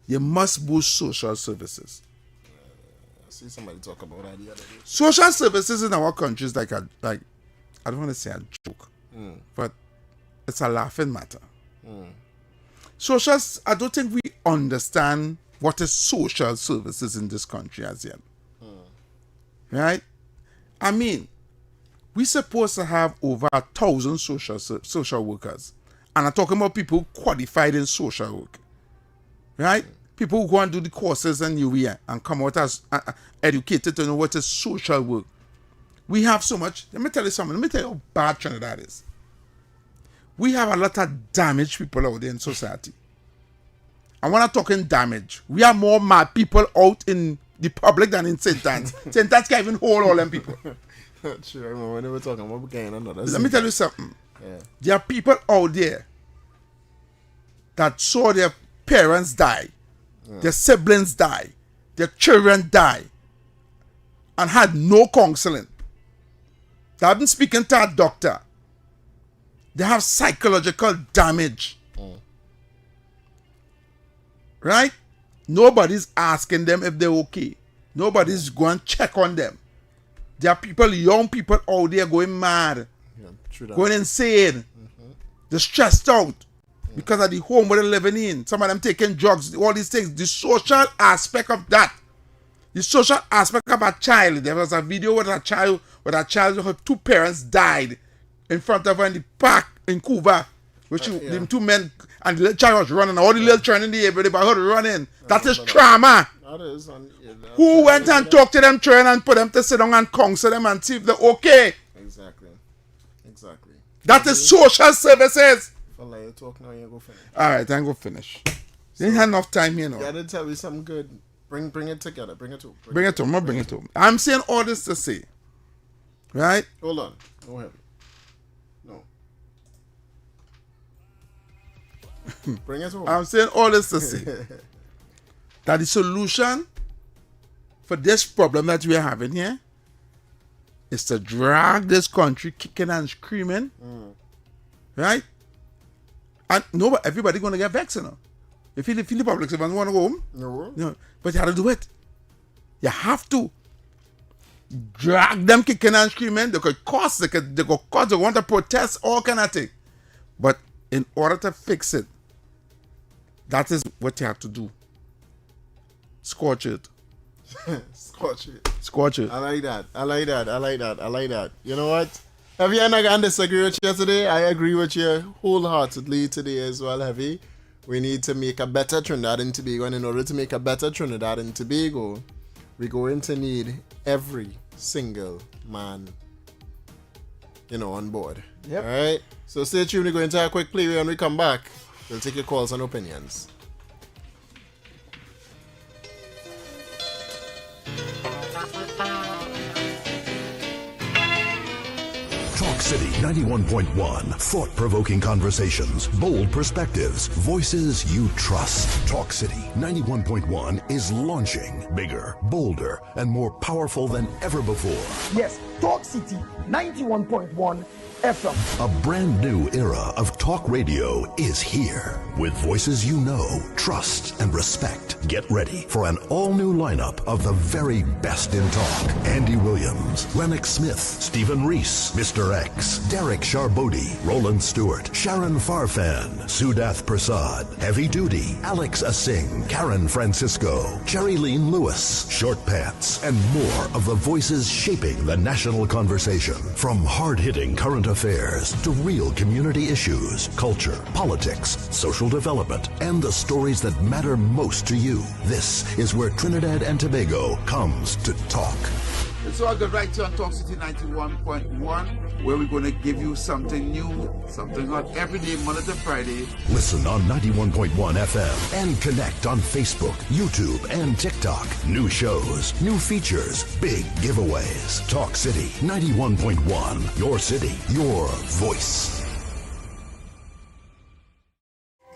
you must boost social services. I see somebody talk about that the other day. Social services in our country is like I don't want to say a joke, but it's a laughing matter. I don't think we understand what is social services in this country as yet. Right? I mean, we're supposed to have over 1,000 social workers. And I'm talking about people qualified in social work. Right? People who go and do the courses in UWI and come out as educated to know what is social work. We have so much. Let me tell you something. Let me tell you how bad Trinidad is. We have a lot of damaged people out there in society. And when I'm talking damage, we have more mad people out in the public than in St. Anne's. St. Anne's can't even hold all them people. Sure, I remember when they were talking about getting another. Let me tell you something. Yeah. There are people out there that saw their parents die, their siblings die, their children die, and had no counseling. They haven't spoken to a doctor. They have psychological damage. Right? Nobody's asking them if they're okay. Nobody's going to check on them. There are people, young people out there going mad, going insane. They're stressed out because of the home where they're living in. Some of them taking drugs, all these things. The social aspect of that. The social aspect of a child. There was a video with a child her two parents died in front of her in the park in Cuba. Them two men and the little child was running. All the little children in the area, but her running. That is trauma. That is. Who went and talked to them children and put them to sit down and counsel them and see if they're okay? Exactly. That is social services. If I let you talk now, you go finish. All right, then go finish. You ain't had enough time here now. You gotta tell me something good. Bring it together. Bring it to. Bring it to him. I'm saying all this to say, right? Hold on. Go ahead. No. Bring it to him. I'm saying all this to say that the solution for this problem that we are having here is to drag this country kicking and screaming, right? And everybody going to get vexed, you know. If the public servants want to go home, no, but you have to do it. You have to drag them kicking and screaming. They could cause, they want to protest, all kind of thing. But in order to fix it, that is what you have to do. Scorch it. Scorch it. I like that. You know what? Heavy, and I can disagree with you today. I agree with you wholeheartedly today as well, Heavy. We need to make a better Trinidad and Tobago, and in order to make a better Trinidad and Tobago, we're going to need every single man, on board. Yep. All right? So stay tuned. We're going to have a quick play. When we come back, we'll take your calls and opinions. Talk City 91.1. Thought-provoking conversations, bold perspectives, voices you trust. Talk City 91.1 is launching bigger, bolder, and more powerful than ever before. Yes, Talk City 91.1 FM. A brand new era of talk radio is here. With voices you know, trust, and respect. Get ready for an all-new lineup of the very best in talk. Andy Williams, Lennox Smith, Stephen Reese, Mr. X, Derek Charbodi, Roland Stewart, Sharon Farfan, Sudath Prasad, Heavy Duty, Alex Asing, Karen Francisco, Jerry Lean Lewis, Short Pants, and more of the voices shaping the national conversation. From hard-hitting current affairs to real community issues, culture, politics, social development, and the stories that matter most to you. This is where Trinidad and Tobago comes to talk. It's all good right here on Talk City 91.1, where we're going to give you something new, something hot every day, Monday to Friday. Listen on 91.1 FM and connect on Facebook, YouTube, and TikTok. New shows, new features, big giveaways. Talk City 91.1. Your city, your voice.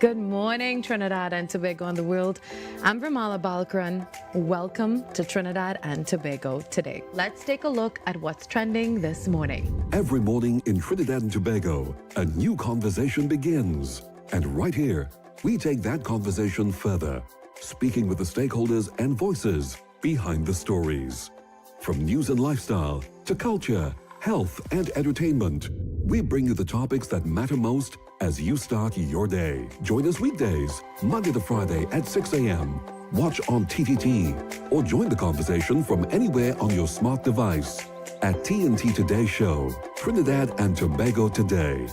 Good morning, Trinidad and Tobago and the world. I'm Vermala Balkaran. Welcome to Trinidad and Tobago today. Let's take a look at what's trending this morning. Every morning in Trinidad and Tobago, a new conversation begins. And right here, we take that conversation further, speaking with the stakeholders and voices behind the stories. From news and lifestyle to culture, health, and entertainment, we bring you the topics that matter most as you start your day. Join us weekdays, Monday to Friday at 6 a.m. Watch on TTT or join the conversation from anywhere on your smart device at TNT Today Show, Trinidad and Tobago Today,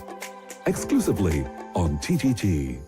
exclusively on TTT.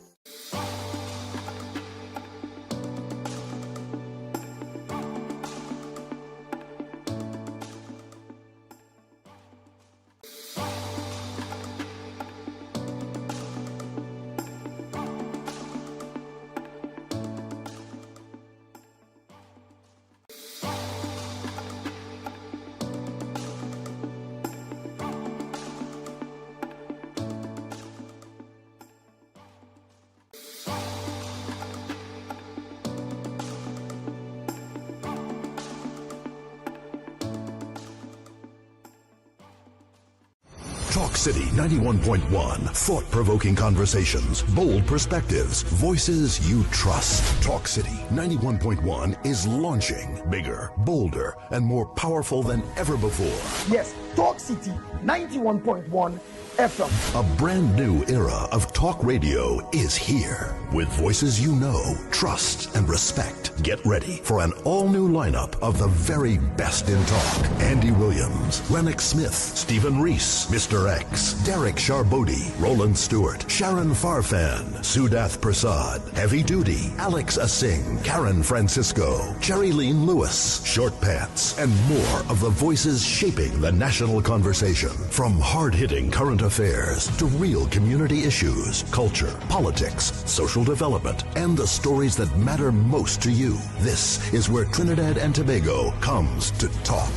Talk City 91.1. Thought-provoking conversations, bold perspectives, voices you trust. Talk City 91.1 is launching bigger, bolder, and more powerful than ever before. Yes, Talk City 91.1 FM. A brand new era of talk radio is here. With voices you know, trust, and respect. Get ready for an all-new lineup of the very best in talk. Andy Williams, Lennox Smith, Stephen Reese, Mr. X, Derek Charbodi, Roland Stewart, Sharon Farfan, Sudath Prasad, Heavy Duty, Alex Asing, Karen Francisco, Jerry Lean Lewis, Short Pants, and more of the voices shaping the national conversation. From hard-hitting current affairs to real community issues, culture, politics, social development, and the stories that matter most to you. This is where Trinidad and Tobago comes to talk.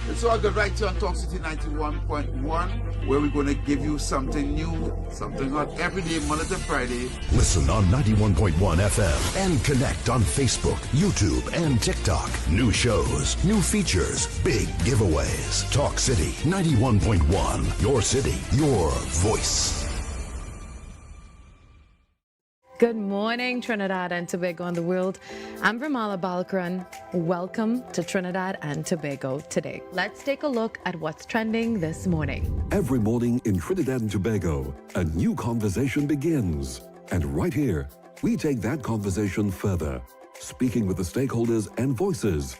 It's all good right here on Talk City 91.1, where we're going to give you something new, something hot every day, Monday to Friday. Listen on 91.1 FM and connect on Facebook, YouTube, and TikTok. New shows, new features, big giveaways. Talk City 91.1. Your city, your voice. Good morning, Trinidad and Tobago and the world. I'm Ramala Balkaran. Welcome to Trinidad and Tobago today. Let's take a look at what's trending this morning. Every morning in Trinidad and Tobago, a new conversation begins. And right here, we take that conversation further, speaking with the stakeholders and voices.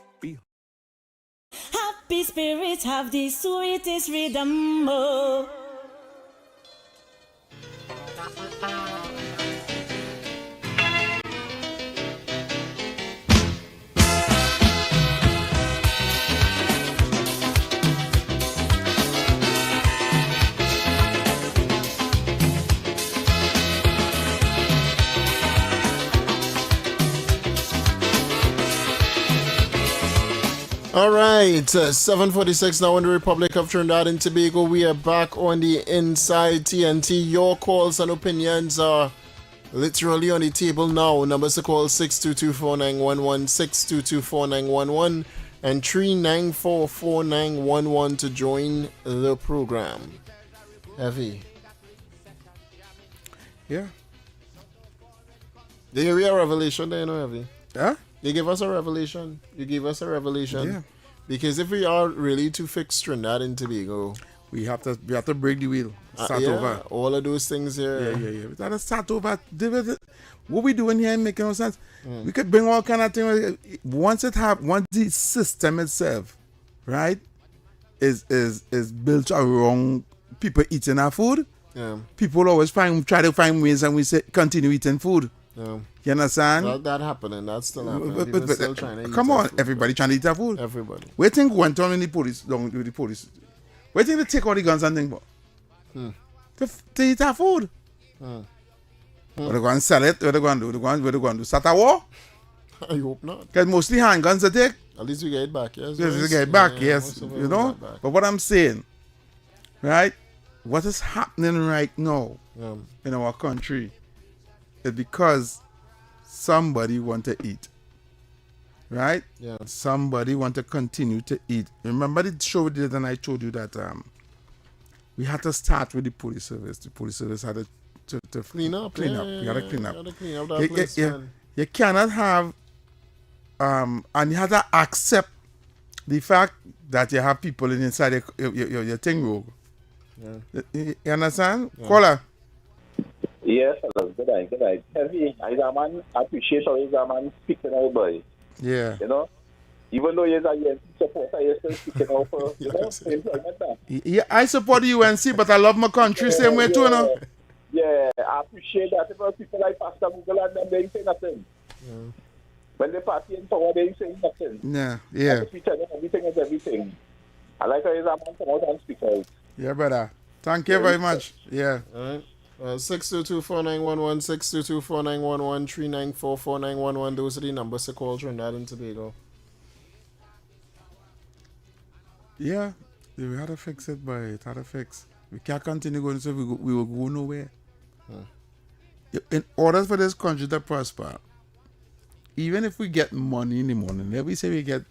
Happy spirits have the sweetest rhythm. Oh. All right, 7:46 now in the Republic of Trinidad and Tobago. We are back on the Inside TNT. Your calls and opinions are literally on the table now. Numbers to call 622-4911, 622-4911, and 394-4911 to join the program. Heavy. Yeah. Did you hear a revelation there, Heavy? Huh? You give us a revelation. You give us a revelation. Yeah. Because if we are really to fix Trinidad and Tobago, we have to break the wheel. Start over. All of those things here. Yeah. We gotta start over. What we doing here ain't making no sense. We could bring all kind of things. Once the system itself, right, is built around people eating our food. Yeah. People always try to find ways, and we say continue eating food. Yeah. You understand? That happening. That's still happening. But Still trying to eat come on, food, everybody trying to eat their food. Everybody. Where think went on with the police? With the police. Where think they take all the guns and things? To eat our food. What they going to sell it? What they going to do? What they going to do? Start a war? I hope not. Because mostly handguns they take. At least we get it back. Yes. Yes, we get it back. Yes, you know. But what I'm saying, right? What is happening right now in our country is because somebody want to eat, right? Yeah. Somebody want to continue to eat. Remember the show we did, and I told you that we had to start with the police service. The police service had to clean up. You gotta clean up. You gotta clean up that place, man. You cannot have, and you have to accept the fact that you have people inside your thing rogue. Yeah. You understand? Yeah. Caller. Yes, hello. Good night. Heavy, I appreciate how he's a man speaking out, boy. Yeah. You know, even though he's a UNC supporter, he's still speaking out for, you know, employment. Yeah, I support the UNC, but I love my country same way too, you know? Yeah, I appreciate that. Because people like Pastor Google and them, they ain't saying nothing. Yeah. When they party in power, they ain't saying nothing. Yeah. We tell them everything is everything. I like how he's a man come out and speak out. Yeah, brother. Thank you very much. Yeah. All right. 622-4911, 622-4911, 394-4911. Those are the numbers to call Trinidad and Tobago. Yeah, we had to fix it, boy. It had to fix. We can't continue going, so we will go nowhere. In order for this country to prosper, even if we get money in the morning, let me say we get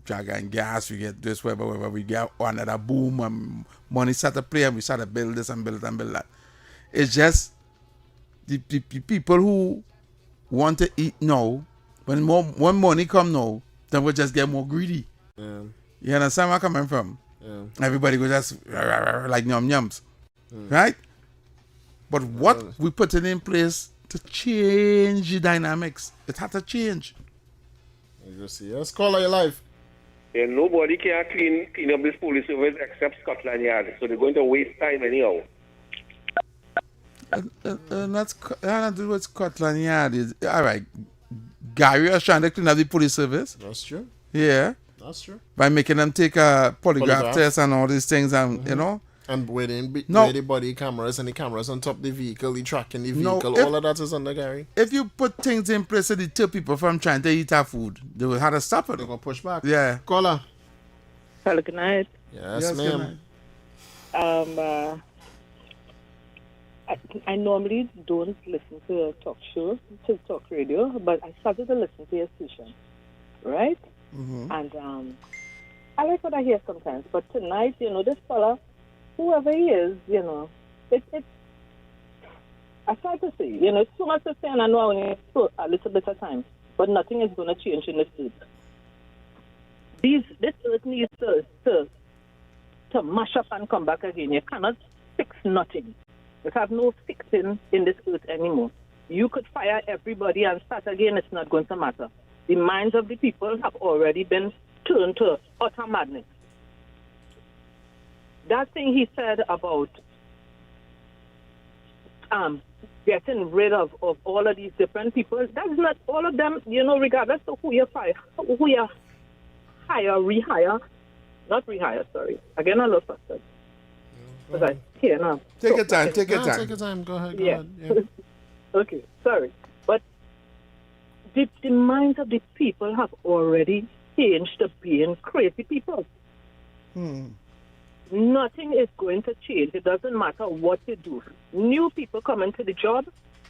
drag and gas, we get this, whatever, we get another boom, and money start to play, and we start to build this and build that. It's just the people who want to eat now, when money come now, then we'll just get more greedy. Yeah. You understand where I'm coming from? Yeah. Everybody will just like yums, right? But what we put in place to change the dynamics, it had to change. You see, let's call your life. Yeah, nobody can clean up this police service except Scotland Yard, so they're going to waste time anyhow. That's not what Scotland Yard is. All right, Gary was trying to clean up the police service. That's true. Yeah, that's true. By making them take a polygraph test and all these things, and you know. And with the body cameras and the cameras on top of the vehicle, the tracking the vehicle, all of that is under Gary. If you put things in place to deter people from trying to eat our food, they will have to stop it. They're going to push back. Yeah. Caller. Hello, good night. Yes, ma'am. I normally don't listen to a talk show, to talk radio, but I started to listen to your station, right? Mm-hmm. And I like what I hear sometimes. But tonight, this fella, whoever he is, I try to say, it's too much to say, and I know I only have a little bit of time, but nothing is going to change in this earth. This earth needs to mash up and come back again. You cannot fix nothing. You have no fixing in this earth anymore. You could fire everybody and start again. It's not going to matter. The minds of the people have already been turned to utter madness. That thing he said about getting rid of all of these different people, that's not all of them, regardless of who you fire, who you hire, rehire, not rehire, sorry. Again, I love faster. Because I hear now. Take your time. Take your time. Go ahead. Yeah. Yeah. Okay, sorry. But the minds of the people have already changed to being crazy people. Nothing is going to change. It doesn't matter what you do. New people come into the job,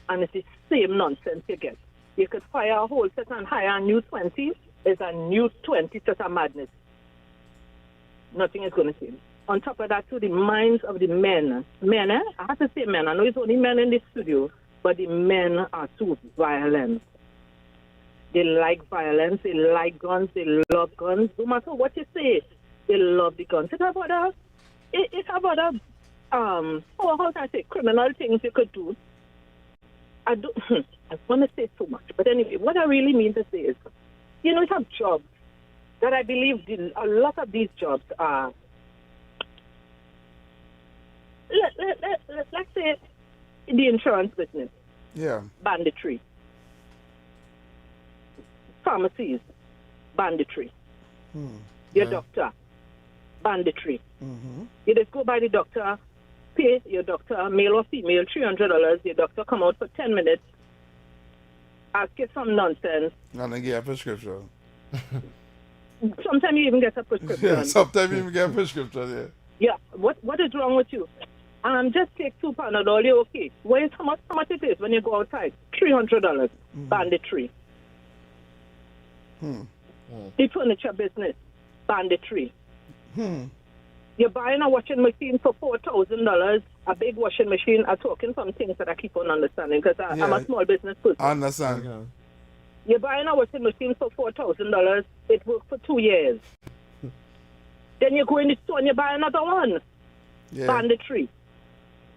and it's the same nonsense you get. You could fire a whole set and hire a new 20. It's a new 20 set of madness. Nothing is going to change. On top of that, too, the minds of the men. Men, I have to say men. I know it's only men in the studio, but the men are too violent. They like violence. They like guns. They love guns. No matter what you say, they love the guns. It's about how can I say, criminal things you could do. I want to say so much, but anyway, what I really mean to say is, you have jobs that I believe a lot of these jobs are. Let's say the insurance business. Yeah. Banditry. Pharmacies. Banditry. Your doctor. Banditry. You just go by the doctor, pay your doctor, male or female, $300. Your doctor come out for 10 minutes, ask you some nonsense. And then get a prescription. Sometimes you even get a prescription. Yeah, sometimes you even get a prescription, yeah. What is wrong with you? Just take 2 Panadol, you're okay. How much it is when you go outside? $300. Banditry. The furniture business. Banditry. You're buying a washing machine for $4,000, a big washing machine. I'm talking some things that I keep on understanding because I'm a small business person. I understand. You're buying a washing machine for $4,000. It worked for 2 years. Then you go in the store and you buy another one. Banditry.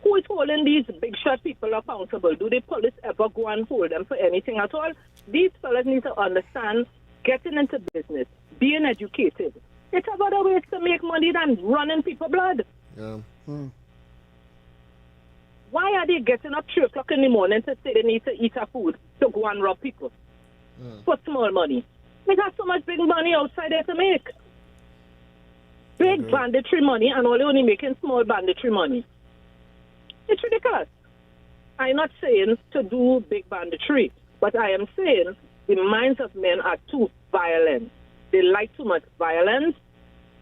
Who is holding these big shot people accountable? Do the police ever go and hold them for anything at all? These fellas need to understand getting into business, being educated. It's about a way to make money than running people blood. Yeah. Why are they getting up 3 o'clock in the morning to say they need to eat a food to go and rob people for small money? They got so much big money outside there to make. Big banditry money, and all only making small banditry money. It's ridiculous. I'm not saying to do big banditry, but I am saying the minds of men are too violent. They like too much violence.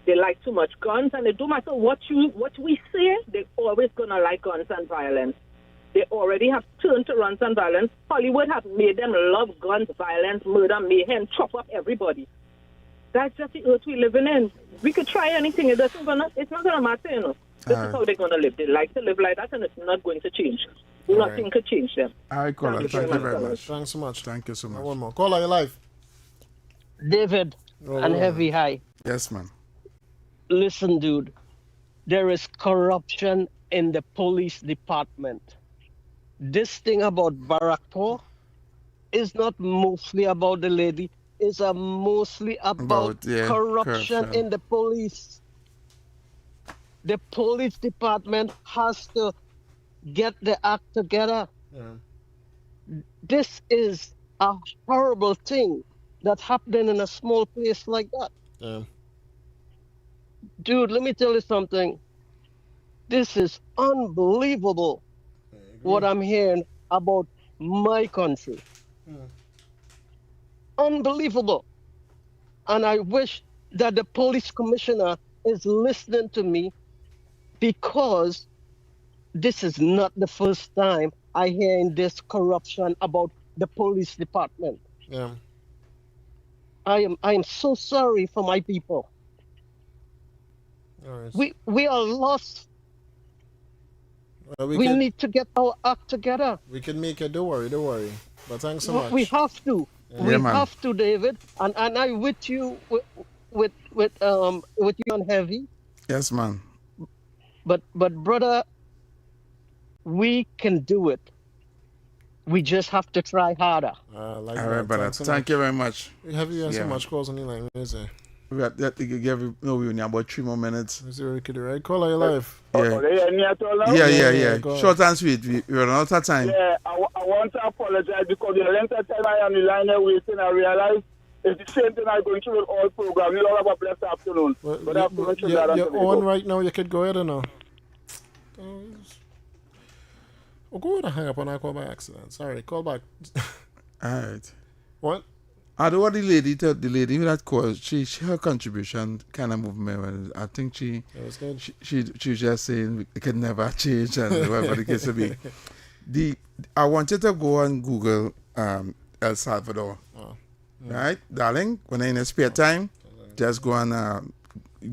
They like too much guns, and it don't matter what we say, they're always gonna like guns and violence. They already have turned to guns and violence. Hollywood have made them love guns, violence, murder, mayhem, chop up everybody. That's just the earth we're living in. We could try anything. It's not gonna matter, This is how they're gonna live. They like to live like that, and it's not going to change. Nothing could change them. All right, caller. Thank you very much. Thanks so much. Thank you so much. One more. Caller, your life. David and Heavy High. Yes, man. Listen, dude. There is corruption in the police department. This thing about Barrackpore is not mostly about the lady. It's mostly about corruption in the police. The police department has to get the act together. This is a horrible thing that happened in a small place like that. Dude, let me tell you something. This is unbelievable what I'm hearing about my country. Unbelievable. And I wish that the police commissioner is listening to me because this is not the first time I hear in this corruption about the police department. Yeah. I am so sorry for my people. All right. We are lost. We we can, need to get our act together. We can make it. Don't worry. But thanks so much. We have to. Yeah. We have to, David. And I with you with you on Heavy. Yes, man. But brother, we can do it. We just have to try harder. All right, brother. Thank you very much. Heavy has so much calls on the line. What is it? We got that to give we only about 3 more minutes. Is there a right? Call are you live? Yeah. Short and sweet. We run out of time. Yeah, I want to apologize because the length of time I am in the line waiting, I realize it's the same thing I'm going through with all programs. You all have a blessed afternoon. You're on right now. You could go ahead and now. Go ahead and hang up on our call by accident. Sorry, call back. All right. What? I don't want the lady that called. She her contribution kind of moved me. I think she was just saying it could never change and whatever the case may be. I wanted to go and Google El Salvador. Right, darling? When you're in a spare time, just go and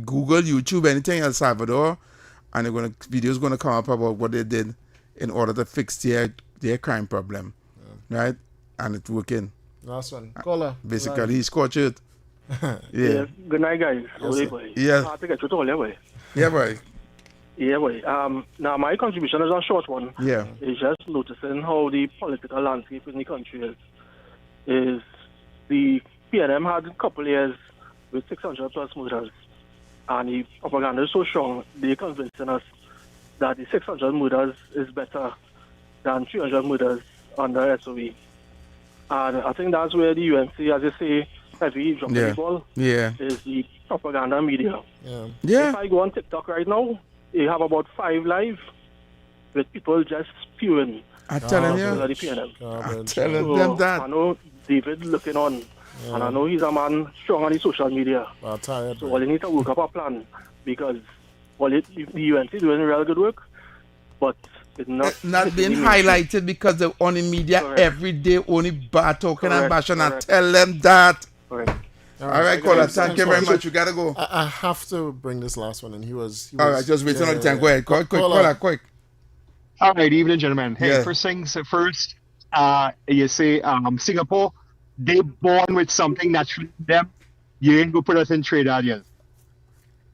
Google, YouTube, anything El Salvador, and videos gonna come up about what they did in order to fix their crime problem, right? And it's working. Last one. Caller. Basically, he scorched it. Yeah. Good night, guys. Yes. I think I should tell you, boy. Yeah, boy. Yeah, boy. Now, my contribution is a short one. Yeah. It's just noticing how the political landscape in the country is the PNM had a couple years with 600 plus murders, and the propaganda is so strong, they're convincing us that the 600 murders is better than 300 murders under SOE. And I think that's where the UNC, as you say, heavy dropping the ball. Yeah. Is the propaganda media. Yeah. If I go on TikTok right now, you have about 5 live with people just spewing. I'm telling you. The PNM. I'm telling them that. I know David looking on, and I know he's a man strong on the social media. Tired, so all you need to work up a plan because the UNC doing real good work, but it's not being highlighted because they're on the media every day, only bad talking and bashing, and tell them that. All right, caller, thank you very much. You gotta go. I have to bring this last one, and he was all right, just wait another time. Go ahead, quick. All right, evening, gentlemen. Hey, first things first, you say Singapore, they born with something naturally in them. You ain't go put us in trade areas.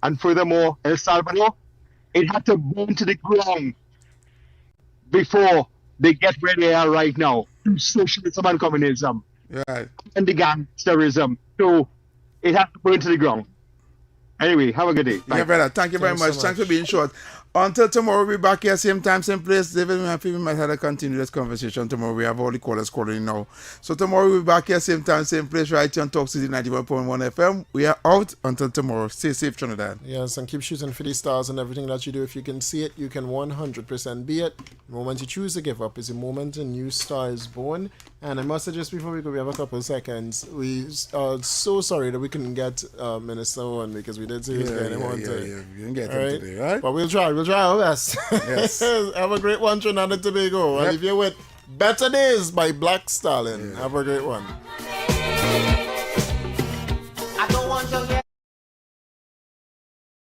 And furthermore, El Salvador, it had to burn to the ground before they get where they are right now through socialism and communism. Right. And the gangsterism. So it has to burn to the ground. Anyway, have a good day. Yeah, brother. Thank you very much. Thanks for being short. Until tomorrow, we'll be back here, same time, same place. David and Happy, we might have to continue this conversation tomorrow. We have all the callers calling now. So tomorrow, we'll be back here, same time, same place, right here on Talk City 91.1 FM. We are out until tomorrow. Stay safe, Trinidad. Yes, and keep shooting for the stars and everything that you do. If you can see it, you can 100% be it. The moment you choose to give up is the moment a new star is born. And I must suggest before we go, we have a couple of seconds. We are so sorry that we couldn't get Minister on because we did say he was getting him on today. We didn't get him today, right? But we'll try our best. Yes. Have a great one, Trinidad and Tobago. Yep. And if you're with Better Days by Black Stallion, have a great one.